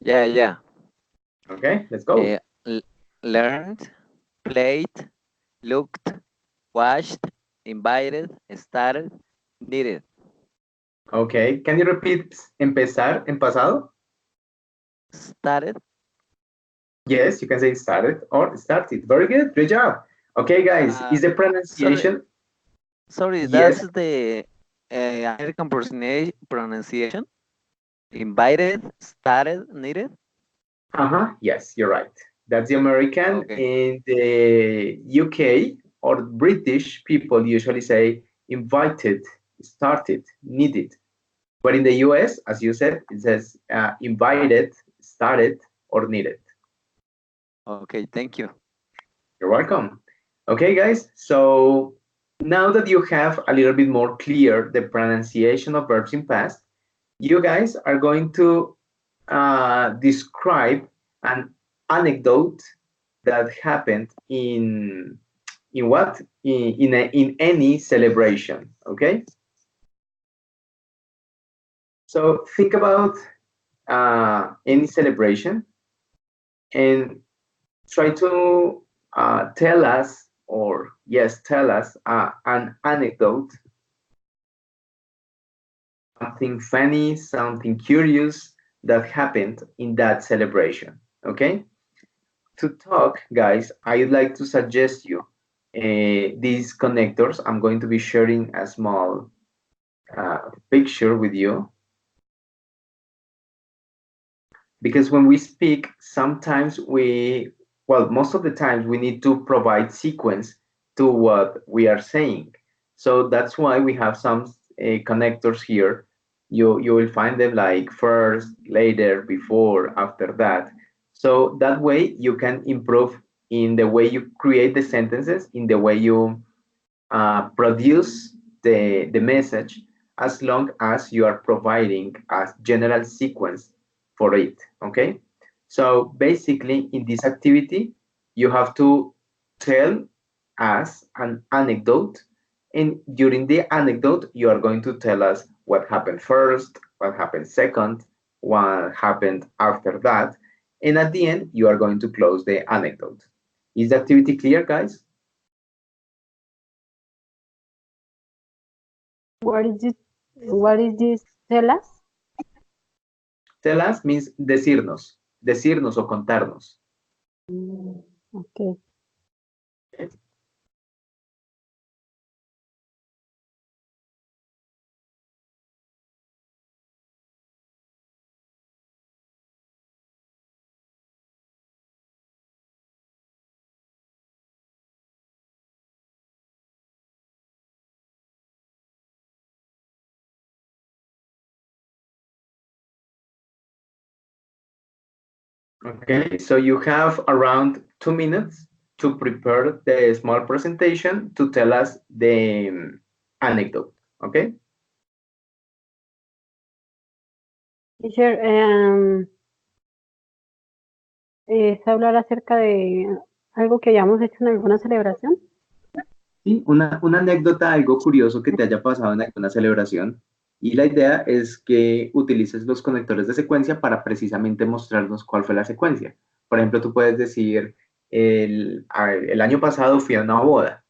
Yeah. Okay, let's go. Learned, played, looked, watched, invited, started, needed. Okay, can you repeat empezar en pasado? Started. Yes, you can say started or started. Very good. Great job. Okay, guys, is the pronunciation? Sorry, Yes. that's the American pronunciation. Invited, started, needed. Yes, you're right. That's the American. Okay. In the UK or British, people usually say invited, started, needed. But in the US, as you said, it says invited, started, or needed. Okay, thank you. You're welcome. Okay, guys. So now that you have a little bit more clear the pronunciation of verbs in past, you guys are going to describe an anecdote that happened in what in any celebration. Okay. So think about any celebration and try to tell us, or yes, tell us an anecdote, something funny, something curious that happened in that celebration. Okay. To talk, guys, I'd like to suggest you these connectors. I'm going to be sharing a small picture with you, because when we speak, sometimes most of the times we need to provide sequence to what we are saying. So that's why we have some connectors here. You will find them like first, later, before, after that. So that way you can improve in the way you create the sentences, in the way you produce the message, as long as you are providing a general sequence for it. Okay. So basically, in this activity, you have to tell us an anecdote, and during the anecdote, you are going to tell us what happened first, what happened second, what happened after that, and at the end, you are going to close the anecdote. Is the activity clear, guys? What is it? What is this? Tell us. Tell us means decirnos, decirnos o contarnos. Okay. Okay, so you have around 2 minutes to prepare the small presentation to tell us the anecdote. Okay. Teacher, es hablar acerca de algo que hayamos hecho en alguna celebración. Sí, una anécdota, algo curioso que te haya pasado en alguna celebración. Y la idea es que utilices los conectores de secuencia para precisamente mostrarnos cuál fue la secuencia. Por ejemplo, tú puedes decir, el año pasado fui a una boda.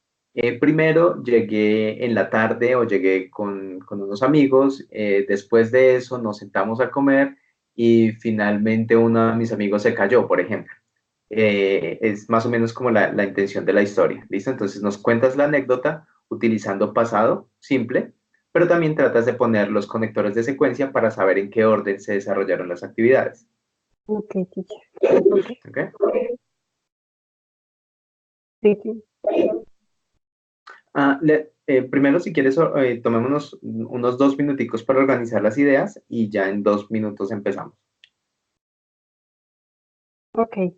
Primero llegué en la tarde o llegué con unos amigos. Después de eso nos sentamos a comer y finalmente uno de mis amigos se cayó, por ejemplo. Es más o menos como la intención de la historia. ¿Listo? Entonces nos cuentas la anécdota utilizando pasado simple, pero también tratas de poner los conectores de secuencia para saber en qué orden se desarrollaron las actividades. Ok, teacher. ¿Okay? Sí, sí. Primero, si quieres, tomémonos unos 2 minuticos para organizar las ideas y ya en 2 minutos empezamos. Okay.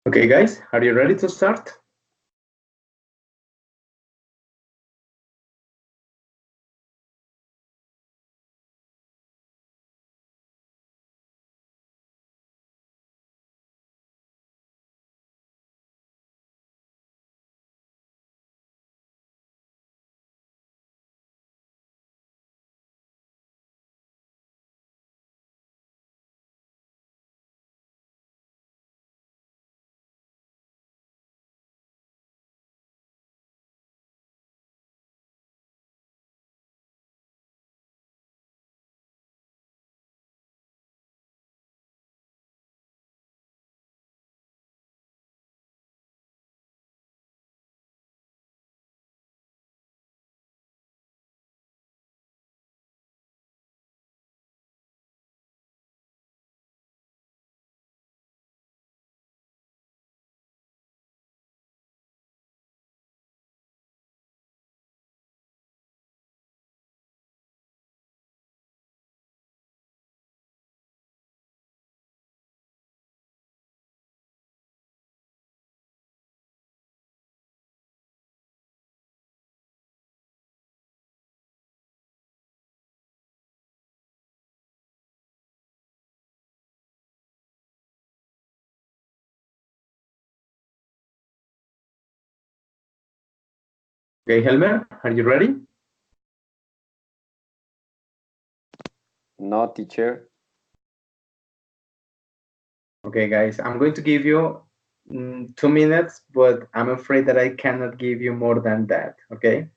Okay, guys, are you ready to start? Okay, Helmer, are you ready? No, teacher. Okay, guys, I'm going to give you 2 minutes, but I'm afraid that I cannot give you more than that. Okay.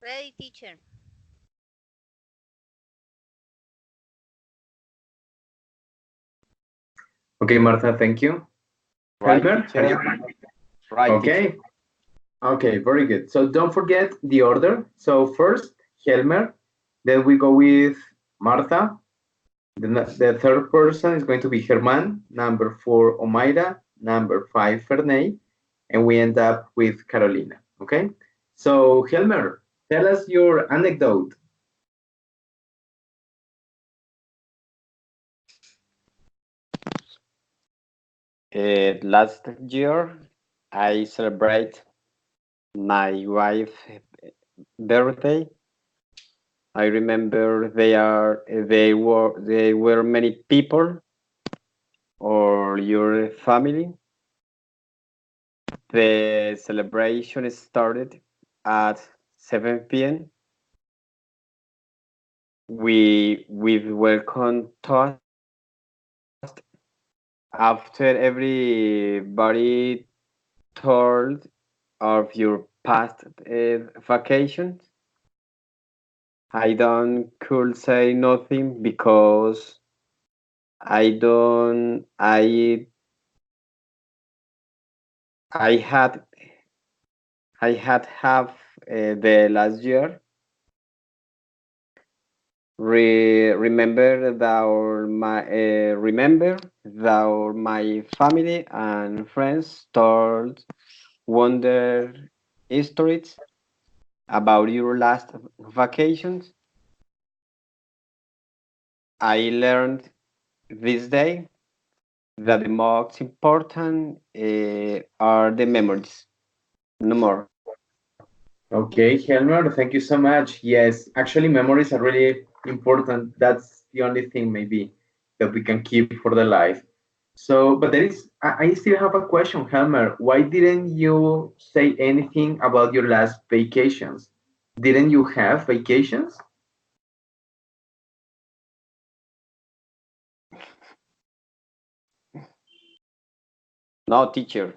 Ready, teacher. Okay, Martha, thank you. Right, Helmer, are you teacher. Right, teacher. okay? Okay, very good. So don't forget the order. So first, Helmer, then we go with Martha. The third person is going to be Herman, number 4, Omaira, number 5, Ferney, and we end up with Carolina. Okay? So, Helmer, tell us your anecdote. Last year, I celebrate my wife's birthday. I remember they were many people or your family. The celebration started at 7 p.m. We with welcome toast. After everybody told of your past vacations, I don't could say nothing because I don't I had I had have the last year remember that my family and friends told wonder stories about your last vacations. I learned this day that the most important are the memories, no more. Okay, Helmer, thank you so much. Yes, actually, memories are really important. That's the only thing, maybe, that we can keep for the life. So, but I still have a question, Helmer. Why didn't you say anything about your last vacations? Didn't you have vacations? No, teacher.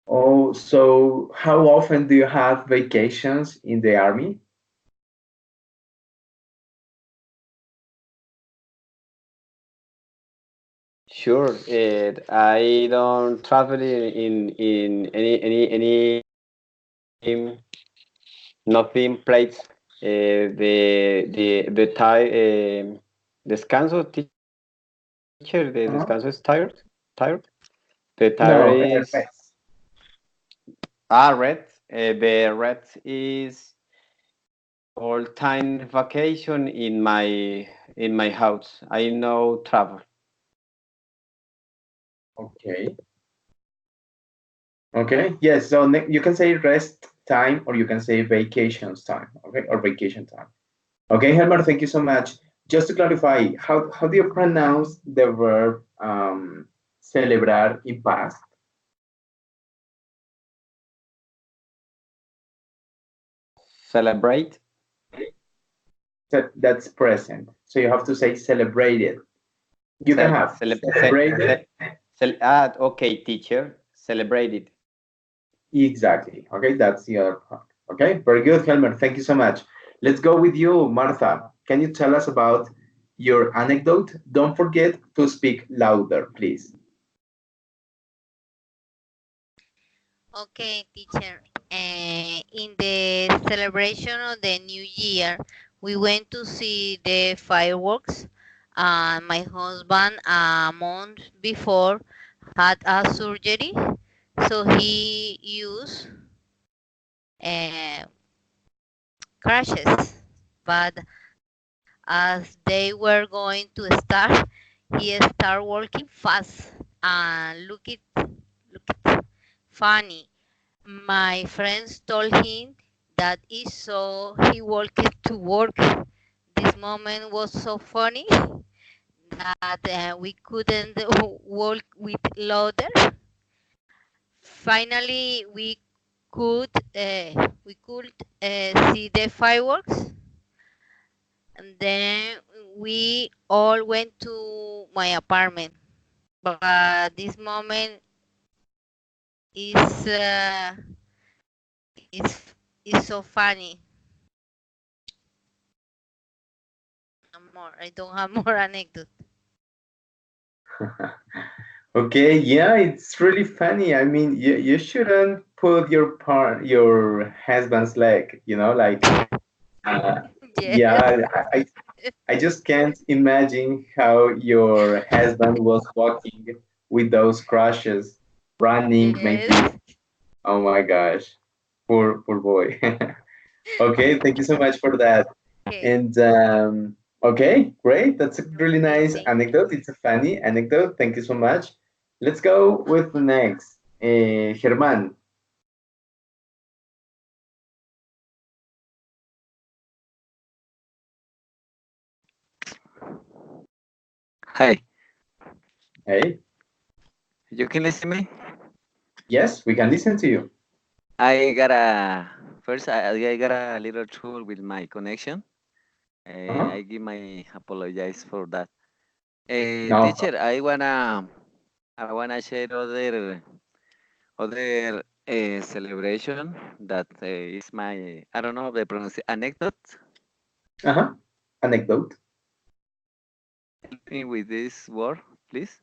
Oh, so how often do you have vacations in the army? Sure. I don't travel in any nothing place. The time descanso, teacher. The descanso is Uh-huh. tired. The tire No, is rest. red. The red is all time vacation in my house. I no travel. Okay. Okay. Yes. So you can say rest time or you can say vacations time. Okay. Or vacation time. Okay, Helmer, thank you so much. Just to clarify, how do you pronounce the verb celebrar in past? Celebrate. That's present. So you have to say celebrated. You can Cel, have cele, ce, celebrated. okay, teacher. Celebrated. Exactly. Okay, that's the other part. Okay, very good, Helmer. Thank you so much. Let's go with you, Martha. Can you tell us about your anecdote? Don't forget to speak louder, please. Okay, teacher. In the celebration of the New Year, we went to see the fireworks. My husband, a month before, had a surgery, so he used uh, crashes. But as they were going to start, he started walking fast and look it funny. My friends told him that he saw he walked to work. This moment was so funny that we couldn't walk with louder. Finally, we could see the fireworks, and then we all went to my apartment. But this moment is is so funny. More. I don't have more anecdote. Okay, yeah, it's really funny. I mean, you shouldn't put your husband's leg, like uh, Yes. yeah, I just can't imagine how your husband was walking with those crushes, running maybe. Yes. Oh my gosh, poor boy. Okay, thank you so much for that. Okay. And okay, great. That's a really Okay. nice Thank you. anecdote. It's a funny anecdote. Thank you so much. Let's go with the Okay. next. Germán. Hi, Hey, you can listen me? yes, we can listen to you. I got a first. I got a little trouble with my connection. Uh-huh. I give my apologize for that. No. Teacher, I wanna share other celebration that is my I don't know the pronunciation anecdote. Uh-huh. Anecdote. Help me with this word, please.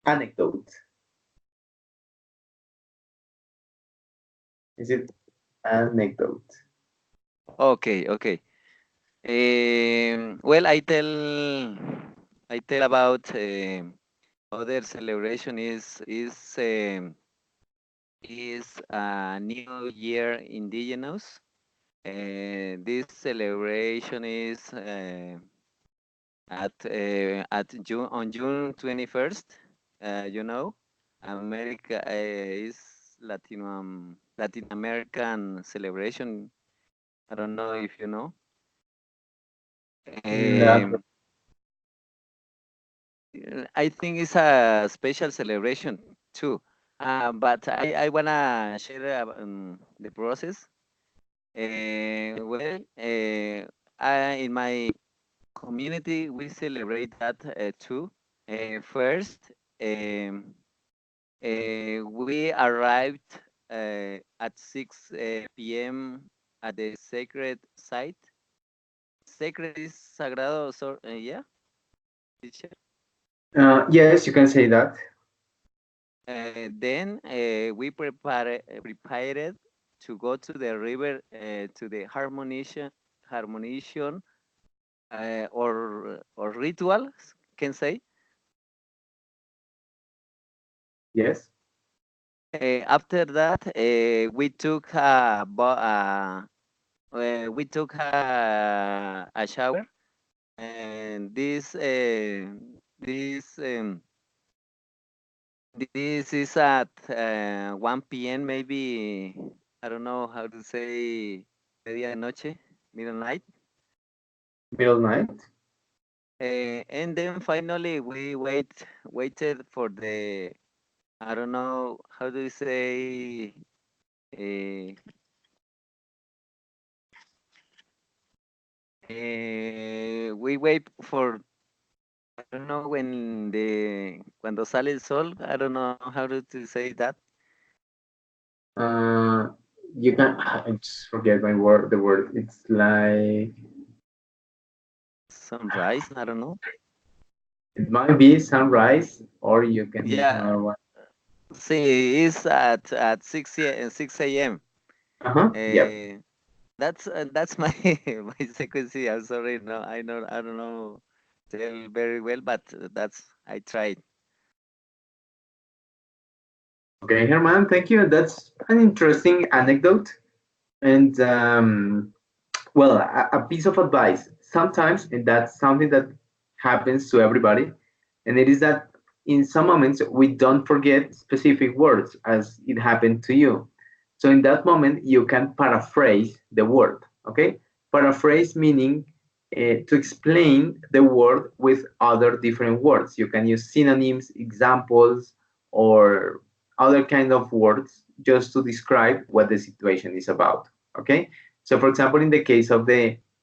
Anecdote. Is it anecdote? Okay, okay. Well, I tell about other celebration is New Year Indigenous. This celebration is at June on June 21st. You know, America is Latin American celebration. I don't know if you know. Not. Um, I think it's a special celebration too. But I wanna share the process. Well, in my community, we celebrate that too. First, we arrived at 6 p.m. at the sacred site. Sacred is sagrado, so yeah, teacher. Yes, you can say that. Then we prepared. to go to the river to the harmonization or rituals, can say. Yes. After that, we took a shower, and this is at 1 p.m. maybe. I don't know how to say medianoche, midnight. Middle night. And then finally we waited for the, I don't know how do you say, uh, we wait for, I don't know, cuando sale el sol. I don't know how to say that. Uh, you can. I just forget my word. The word. It's like Sunrise. I don't know. it might be sunrise, or you can use Yeah. another one. See, it's at 6 a.m. Uh-huh. Yep. That's my my sequence. I'm sorry. No, I don't know tell very well, but that's I tried. Okay, Herman, thank you. That's an interesting anecdote. And well, a piece of advice. Sometimes, and that's something that happens to everybody, and it is that in some moments we don't forget specific words as it happened to you. So in that moment, you can paraphrase the word. Okay, paraphrase meaning to explain the word with other different words. You can use synonyms, examples, or other kind of words just to describe what the situation is about. Okay, so for example, in the case of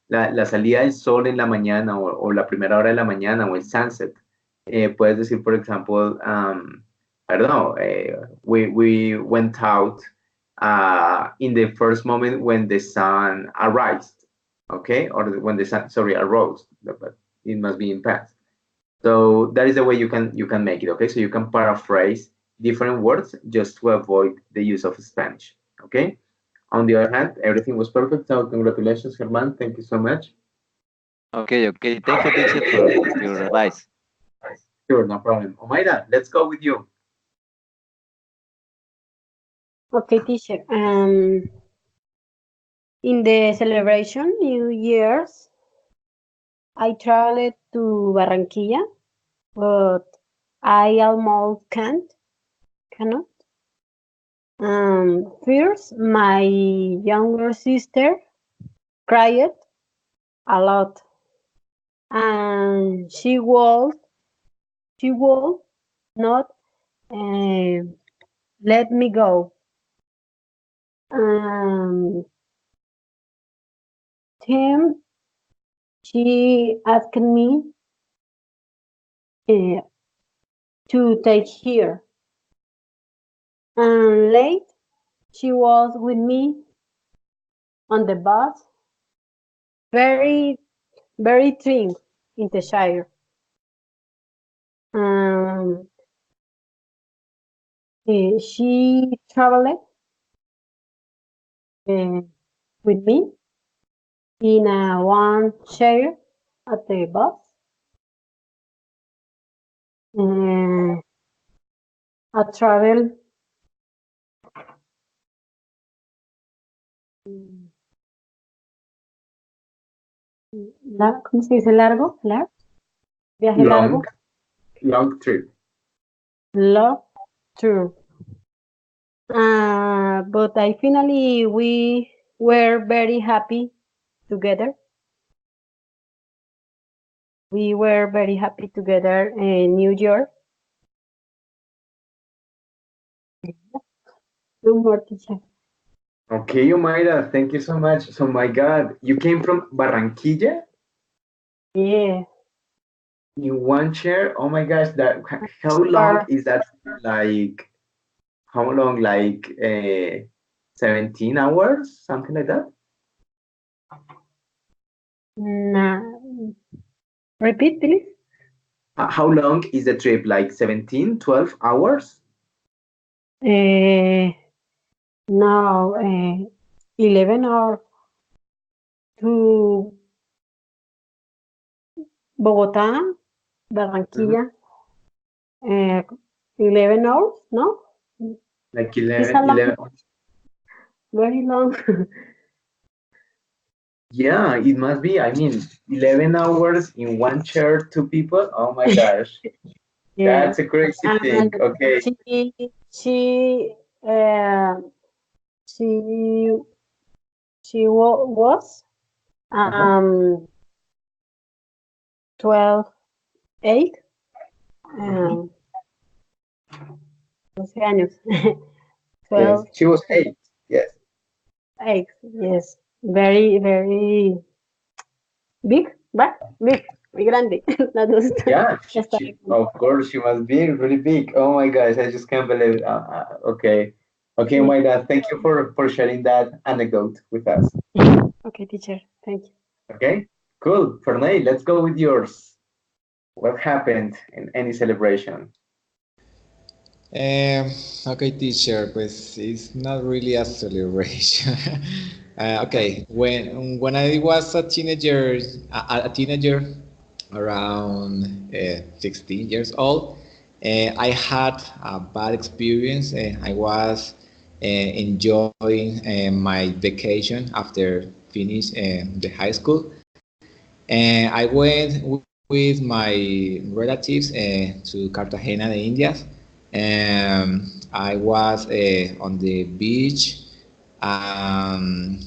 la salida del sol en la mañana o la primera hora de la mañana o el sunset, puedes decir, por ejemplo, I don't know, we went out in the first moment when the sun arose, okay, or when the sun, sorry, arose, but it must be in past. So that is the way you can make it, okay? So you can paraphrase different words just to avoid the use of Spanish, okay? On the other hand, everything was perfect. So congratulations, Herman. Thank you so much. Okay, okay. Thank you, teacher, for your advice. Sure, no problem. Omaira, let's go with you. Okay, teacher. In the celebration New Year's, I traveled to Barranquilla, but I almost cannot. First, my younger sister cried a lot, and she would not uh, let me go. Um, Tim, she asked me uh, to take her, and late she was with me on the bus, very very thin in the Shire. Um, she traveled uh, with me in a one chair at the bus. Uh, a travel, ¿cómo se dice? Largo, viaje Long, largo, long trip. love tour. But I finally we were very happy together. We were very happy together in New York. No more teacher. Okay, Omaira, thank you so much. So, my God, you came from Barranquilla Yeah. in one chair. Oh my gosh, that how long Or is that? Like how long? Like 17 hours, something like that. nah, repeat, please. How long is the trip? Like 17, 12 hours? Uh, Now, 11 hours to Bogotá, Barranquilla. 11 hours, no? Like It's a 11, long, 11. very long. Yeah, it must be. I mean, 11 hours in one chair, two people. Oh my gosh. Yeah. That's a crazy thing. And Okay. she, uh, she, was, Uh-huh. 12, 8, um, 12 años. Yes, 12, she was 8. Yes. 8, yes. Very, very big, but big, muy grande. La dos Yeah, está of course she must be really big. Oh my gosh, I just can't believe. Okay, okay, oh yeah. my God, thank you for sharing that anecdote with us. Okay, teacher, thank you. Okay, cool. Fernay, let's go with yours. What happened in any celebration? Um, okay, teacher, pues it's not really a celebration. Okay, when I was a teenager, around 16 years old, I had a bad experience. I was enjoying my vacation after finish the high school, and I went with my relatives to Cartagena de Indias. I was on the beach. Um,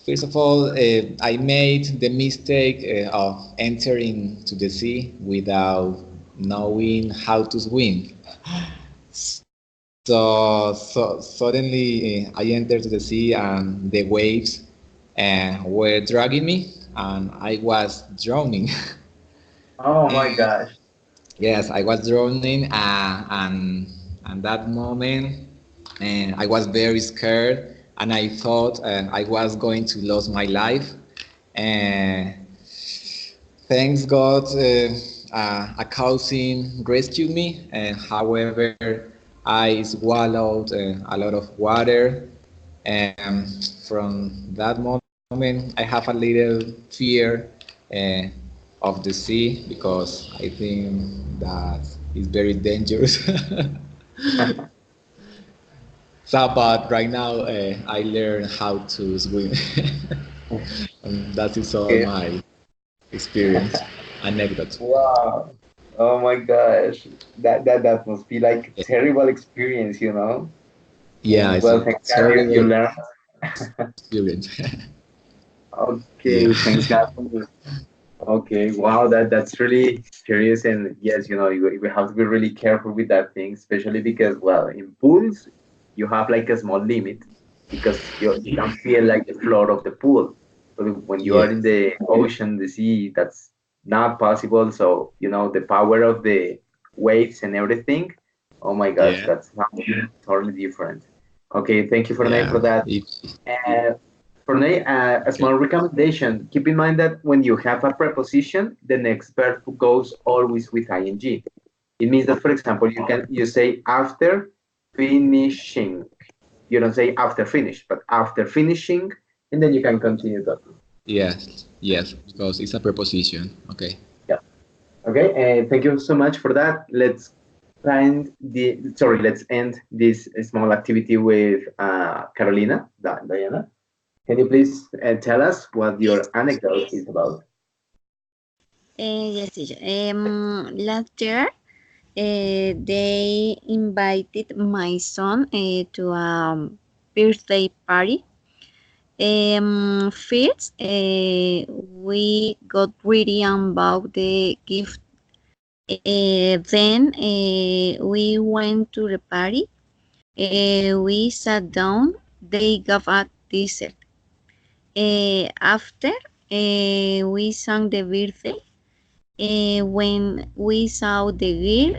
First of all, I made the mistake of entering to the sea without knowing how to swim. So suddenly I entered to the sea and the waves were dragging me and I was drowning. Oh my gosh. Yes, I was drowning, and that moment, I was very scared, and I thought I was going to lose my life. And thanks God, a cousin rescued me. However, I swallowed a lot of water, and from that moment, I have a little fear uh, of the sea because I think that it's very dangerous. So, but right now, I learn how to swim, and that is all Okay. my experience, anecdote. Wow. Oh my gosh. That must be like a terrible experience, you know? Yeah, it's a Well, thank God you terrible learned. experience. Okay, Yeah, thanks God for this. Okay, wow, that's really curious. And yes, you have to be really careful with that thing, especially because, well, in pools, you have like a small limit because you can feel like the floor of the pool. But when you yeah, are in the ocean, the sea, that's not possible. So, the power of the waves and everything, oh my gosh, yeah, that's something totally different. Okay, thank you for name yeah. for that. If, For me, a okay. small recommendation, keep in mind that when you have a preposition, the next verb goes always with ing. It means that, for example, you say after finishing. You don't say after finish, but after finishing, and then you can continue talking. Yes, yes, because it's a preposition. Okay. Yeah. Okay. Thank you so much for that. Let's end this small activity with Carolina, Diana. Can you please tell us what your anecdote is about? Yes, teacher. Last year, they invited my son to a birthday party. First, we got ready and bought the gift. Then we went to the party. We sat down. They gave us dessert. After, we sang the birthday. When we saw the girl,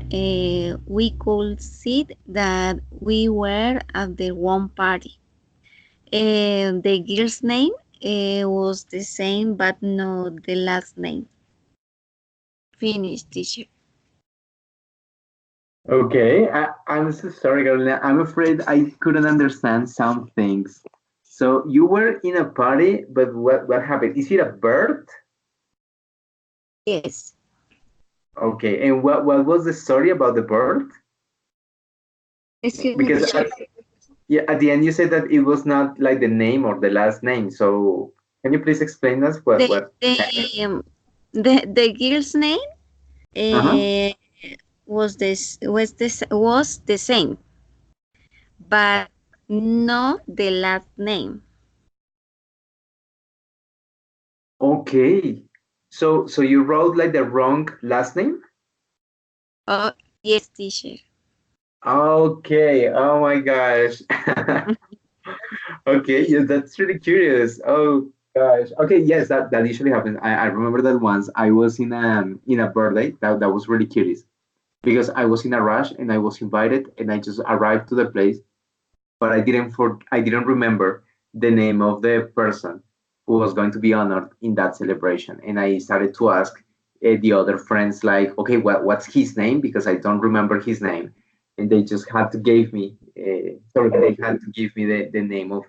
we could see that we were at the one party. The girl's name was the same, but not the last name. Finish, teacher. Okay, I'm so sorry, Carolina. I'm afraid I couldn't understand some things. So you were in a party, but what happened? Is it a bird? Yes. Okay, and what was the story about the bird? Excuse me, Because teacher. yeah, at the end you said that it was not like the name or the last name. So can you please explain us The what happened? the the girl's name Uh-huh. uh, was the same, but not the last name. Okay. So you wrote like the wrong last name? Oh yes, teacher. Okay. Oh my gosh. Okay, yeah, that's really curious. Oh gosh. Okay, yes, that usually happens. I remember that once I was in a birthday. That was really curious because I was in a rush and I was invited and I just arrived to the place, but I didn't remember the name of the person who was going to be honored in that celebration. And I started to ask the other friends like, okay, what's his name? Because I don't remember his name. And they just had to give me, they had to give me the name of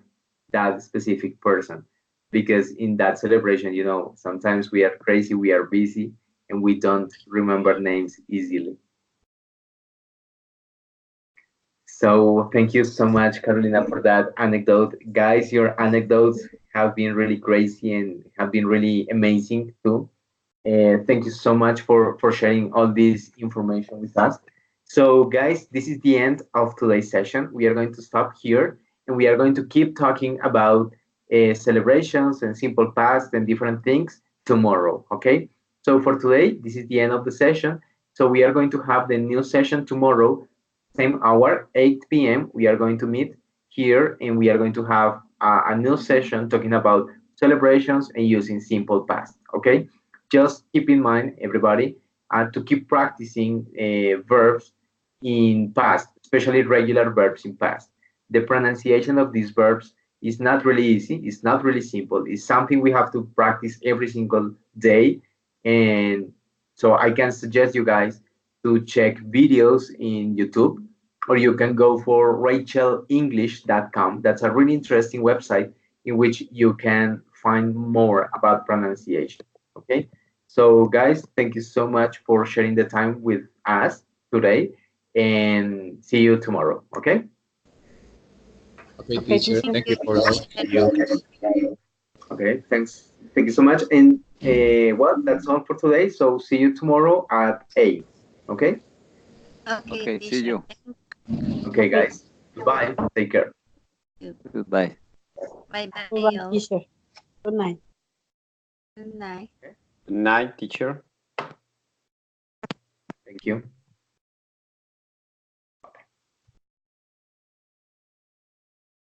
that specific person. Because in that celebration, sometimes we are crazy, we are busy, and we don't remember names easily. So thank you so much, Carolina, for that anecdote. Guys, your anecdotes have been really crazy and have been really amazing too. Thank you so much for sharing all this information with us. So, guys, this is the end of today's session. We are going to stop here and we are going to keep talking about celebrations and simple past and different things tomorrow. Okay. So, for today, this is the end of the session. So, we are going to have the new session tomorrow, same hour, 8 p.m. We are going to meet here and we are going to have a new session talking about celebrations and using simple past. Okay. Just keep in mind, everybody, to keep practicing verbs in past, especially regular verbs in past. The pronunciation of these verbs is not really easy. It's not really simple. It's something we have to practice every single day. And so I can suggest you guys to check videos in YouTube, or you can go for rachelenglish.com. That's a really interesting website in which you can find more about pronunciation. Okay. So, guys, thank you so much for sharing the time with us today and see you tomorrow. Okay. Okay, Okay, teacher. teacher. Thank Thank you, you for all. teacher. See you. Okay. Thanks. Thank you so much. And well, that's all for today. So, see you tomorrow at 8. Okay. Okay, Okay, see teacher. you. Okay, Okay, guys. Goodbye. Take care. Thank you. Goodbye. Bye bye, bye-bye, all. teacher. Good night. Good night. Okay. Night, teacher. Thank you.